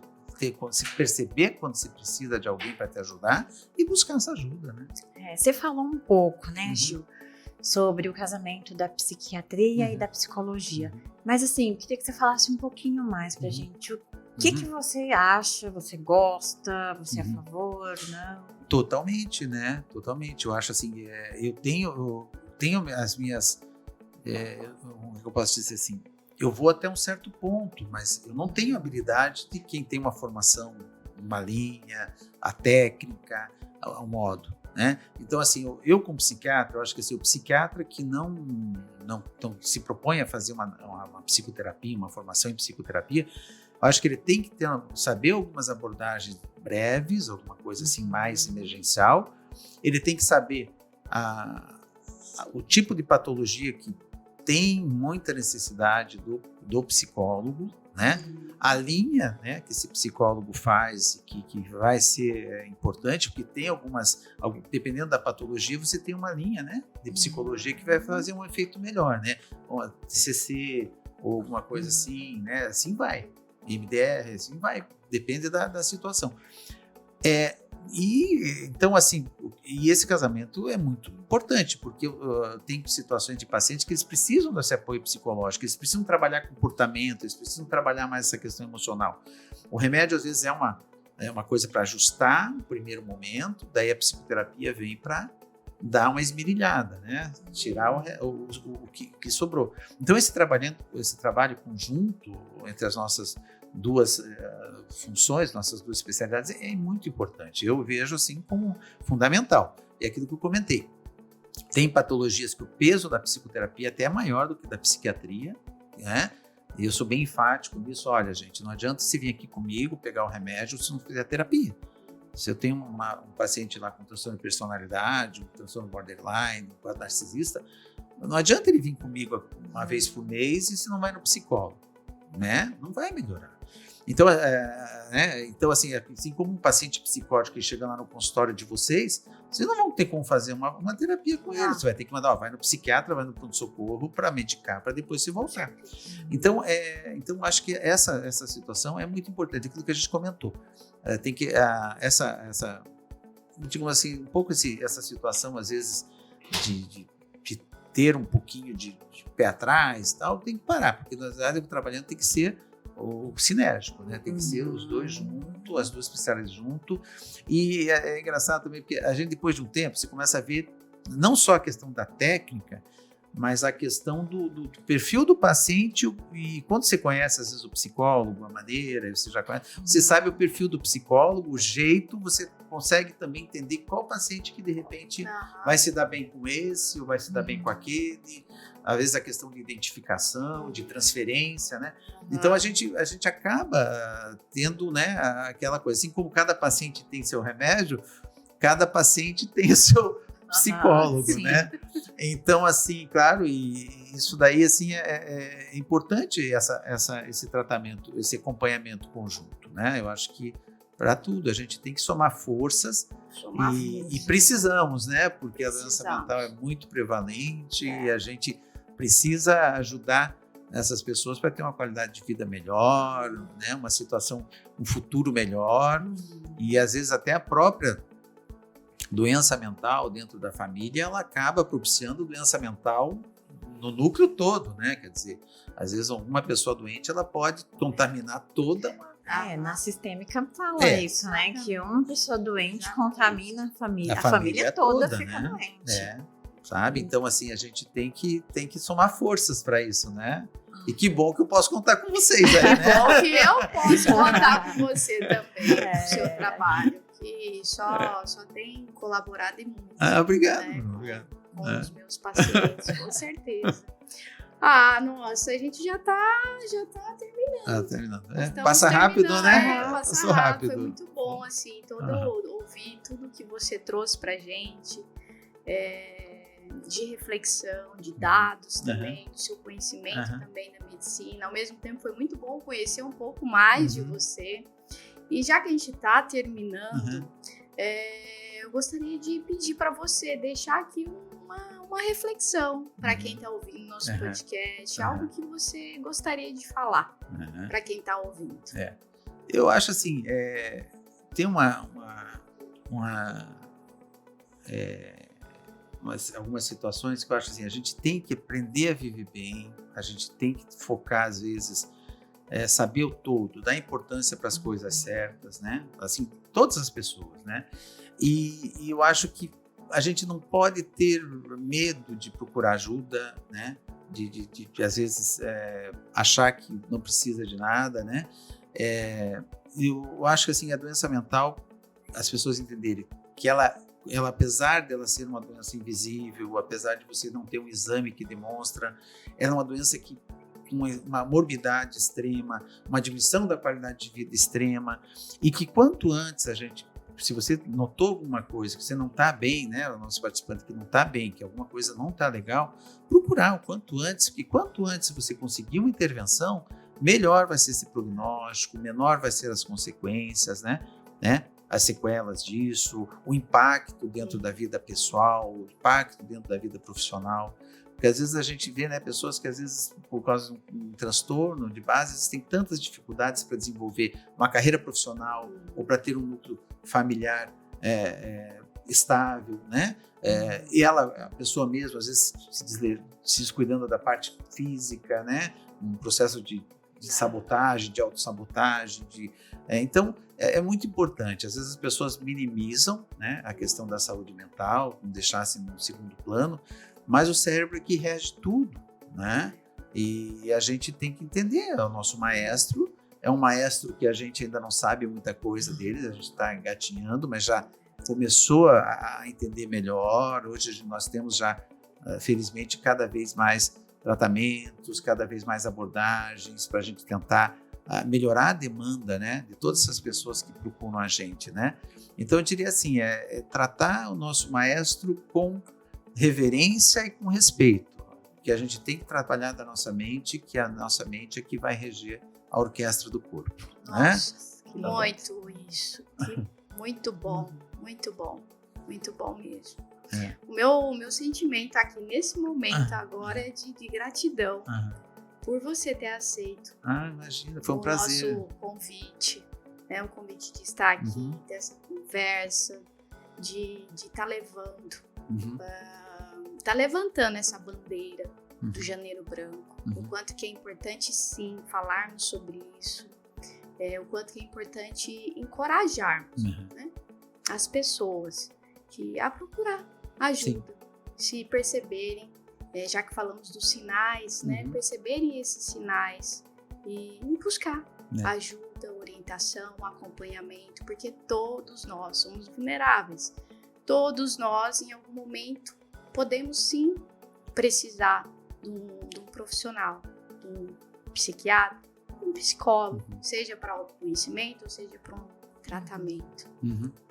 se perceber quando você precisa de alguém para te ajudar e buscar essa ajuda, né?
Você falou um pouco, né, Gil, sobre o casamento da psiquiatria e da psicologia. Mas, assim, eu queria que você falasse um pouquinho mais pra gente. O que você acha? Você gosta? Você é a favor? Não?
Totalmente, né? Totalmente. Eu acho assim, eu tenho as minhas, como eu posso dizer assim, eu vou até um certo ponto, mas eu não tenho a habilidade de quem tem uma formação, uma linha, a técnica, o modo, né? Então, assim, eu como psiquiatra, eu acho que assim, o psiquiatra que não se propõe a fazer uma psicoterapia, uma formação em psicoterapia, eu acho que ele tem que saber algumas abordagens breves, alguma coisa assim mais emergencial. Ele tem que saber o tipo de patologia que tem muita necessidade do psicólogo, né? A linha, né, que esse psicólogo faz, que vai ser importante, porque tem dependendo da patologia, você tem uma linha, né, de psicologia que vai fazer um efeito melhor, né? TCC ou alguma coisa assim, né? Assim vai. MDR, assim vai. Depende da situação. Então, assim, e esse casamento é muito importante, porque tem situações de pacientes que eles precisam desse apoio psicológico, eles precisam trabalhar comportamento, eles precisam trabalhar mais essa questão emocional. O remédio, às vezes, é uma coisa para ajustar no primeiro momento, daí a psicoterapia vem para dar uma esmerilhada, né? Tirar o que sobrou. Então, esse trabalho conjunto entre as nossas duas funções, nossas duas especialidades, é muito importante. Eu vejo assim como fundamental. É aquilo que eu comentei. Tem patologias que o peso da psicoterapia até é maior do que da psiquiatria, né? E eu sou bem enfático nisso. Olha, gente, não adianta você vir aqui comigo pegar o remédio se não fizer terapia. Se eu tenho um paciente lá com transtorno de personalidade, um transtorno borderline, um quadro narcisista, não adianta ele vir comigo uma vez por mês e se não vai no psicólogo, né? Não vai melhorar. Então, então assim como um paciente psicótico que chega lá no consultório de vocês não vão ter como fazer uma terapia com ele. Você vai ter que mandar, vai no psiquiatra, vai no pronto-socorro para medicar, para depois se voltar. Então, acho que essa situação é muito importante, aquilo que a gente comentou. Tem que, digamos assim, um pouco essa situação, às vezes, de ter um pouquinho de pé atrás, tal, tem que parar, porque na verdade, trabalhando tem que ser o sinérgico, né? Tem que ser os dois juntos, as duas especialidades juntos. E é engraçado também, porque a gente, depois de um tempo, você começa a ver não só a questão da técnica, mas a questão do perfil do paciente. E quando você conhece, às vezes, o psicólogo, a maneira, você já conhece, você sabe o perfil do psicólogo, o jeito, você consegue também entender qual paciente que, de repente, vai se dar bem com esse ou vai se dar bem com aquele. Às vezes, a questão de identificação, de transferência, né? Então, a gente acaba tendo, né, aquela coisa. Assim como cada paciente tem seu remédio, cada paciente tem o seu psicólogo, né? Então, assim, claro, e isso daí, assim, é importante esse tratamento, esse acompanhamento conjunto, né? Eu acho que para tudo a gente tem que somar forças e precisamos, né? Porque a doença mental é muito prevalente e a gente precisa ajudar essas pessoas para ter uma qualidade de vida melhor, né? Uma situação, um futuro melhor e às vezes até a própria doença mental dentro da família, ela acaba propiciando doença mental no núcleo todo, né? Quer dizer, às vezes uma pessoa doente, ela pode contaminar toda uma...
na sistêmica fala isso, né? Que uma pessoa doente contamina a família. A família toda fica, né? Doente.
Sabe? Então, assim, a gente tem que somar forças para isso, né? E que bom que eu posso contar com vocês aí, né?
Que bom que eu posso contar com você também, no seu trabalho. Que só tem colaborado e muito.
Obrigado.
Né?
Obrigado.
Com os meus pacientes, com certeza. Nossa, a gente já tá terminando.
Terminando. Passa rápido, né?
Passou rápido. Foi muito bom, assim, ouvir tudo que você trouxe pra gente, de reflexão, de dados também, do seu conhecimento também da medicina. Ao mesmo tempo, foi muito bom conhecer um pouco mais de você. E já que a gente está terminando, eu gostaria de pedir para você deixar aqui uma reflexão para quem está ouvindo nosso podcast, algo que você gostaria de falar para quem está ouvindo.
Eu acho assim, tem algumas situações que eu acho assim, a gente tem que aprender a viver bem, a gente tem que focar às vezes saber o todo, dar importância para as coisas certas, né? Assim, todas as pessoas, né? E eu acho que a gente não pode ter medo de procurar ajuda, né? De às vezes, achar que não precisa de nada, né? Eu acho que, assim, a doença mental, as pessoas entenderem que ela, apesar dela ser uma doença invisível, apesar de você não ter um exame que demonstra, ela é uma doença que uma morbidade extrema, uma diminuição da qualidade de vida extrema, e que quanto antes se você notou alguma coisa que você não está bem, né, o nosso participante que não está bem, que alguma coisa não está legal, procurar o quanto antes, porque quanto antes você conseguir uma intervenção, melhor vai ser esse prognóstico, menor vai ser as consequências, né? as sequelas disso, o impacto dentro da vida pessoal, o impacto dentro da vida profissional. Porque às vezes a gente vê, né, pessoas que às vezes, por causa de um transtorno de base, têm tantas dificuldades para desenvolver uma carreira profissional ou para ter um núcleo familiar estável, né? E a pessoa mesmo, às vezes, se descuidando da parte física, né? Um processo de sabotagem, de autossabotagem. Então, é muito importante. Às vezes as pessoas minimizam, né, a questão da saúde mental, deixassem no segundo plano, mas o cérebro é que rege tudo, né? E a gente tem que entender, o nosso maestro é um maestro que a gente ainda não sabe muita coisa dele, a gente está engatinhando, mas já começou a entender melhor. Hoje nós temos já, felizmente, cada vez mais tratamentos, cada vez mais abordagens para a gente tentar melhorar a demanda, né, de todas essas pessoas que procuram a gente, né? Então eu diria assim, tratar o nosso maestro com reverência e com respeito, que a gente tem que trabalhar da nossa mente, que a nossa mente é que vai reger a orquestra do corpo.
Nossa,
né?
Muito isso. Muito bom, muito bom. Muito bom mesmo. O meu sentimento aqui nesse momento agora é de gratidão por você ter aceito.
Imagina, foi um prazer.
O nosso convite, né? O convite de estar aqui, dessa conversa, de estar levando, tá levantando essa bandeira do Janeiro Branco. O quanto que é importante, sim, falarmos sobre isso. O quanto que é importante encorajarmos, né, as pessoas a procurar ajuda, se perceberem, já que falamos dos sinais, né, perceberem esses sinais e buscar ajuda, orientação, acompanhamento, porque todos nós somos vulneráveis. Todos nós, em algum momento, podemos sim precisar de um profissional, de um psiquiatra, um psicólogo, seja para autoconhecimento ou seja para um tratamento.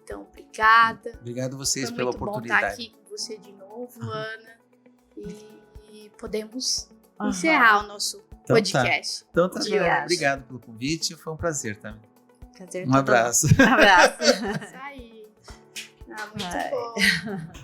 Então, obrigada.
Obrigado a vocês
Foi
pela
muito
oportunidade.
bom estar aqui com você de novo, Ana, e podemos encerrar o nosso podcast.
Então tá bom. Obrigado pelo convite, foi um prazer também.
Prazer
Um abraço.
Um abraço.
Isso aí. Muito bom.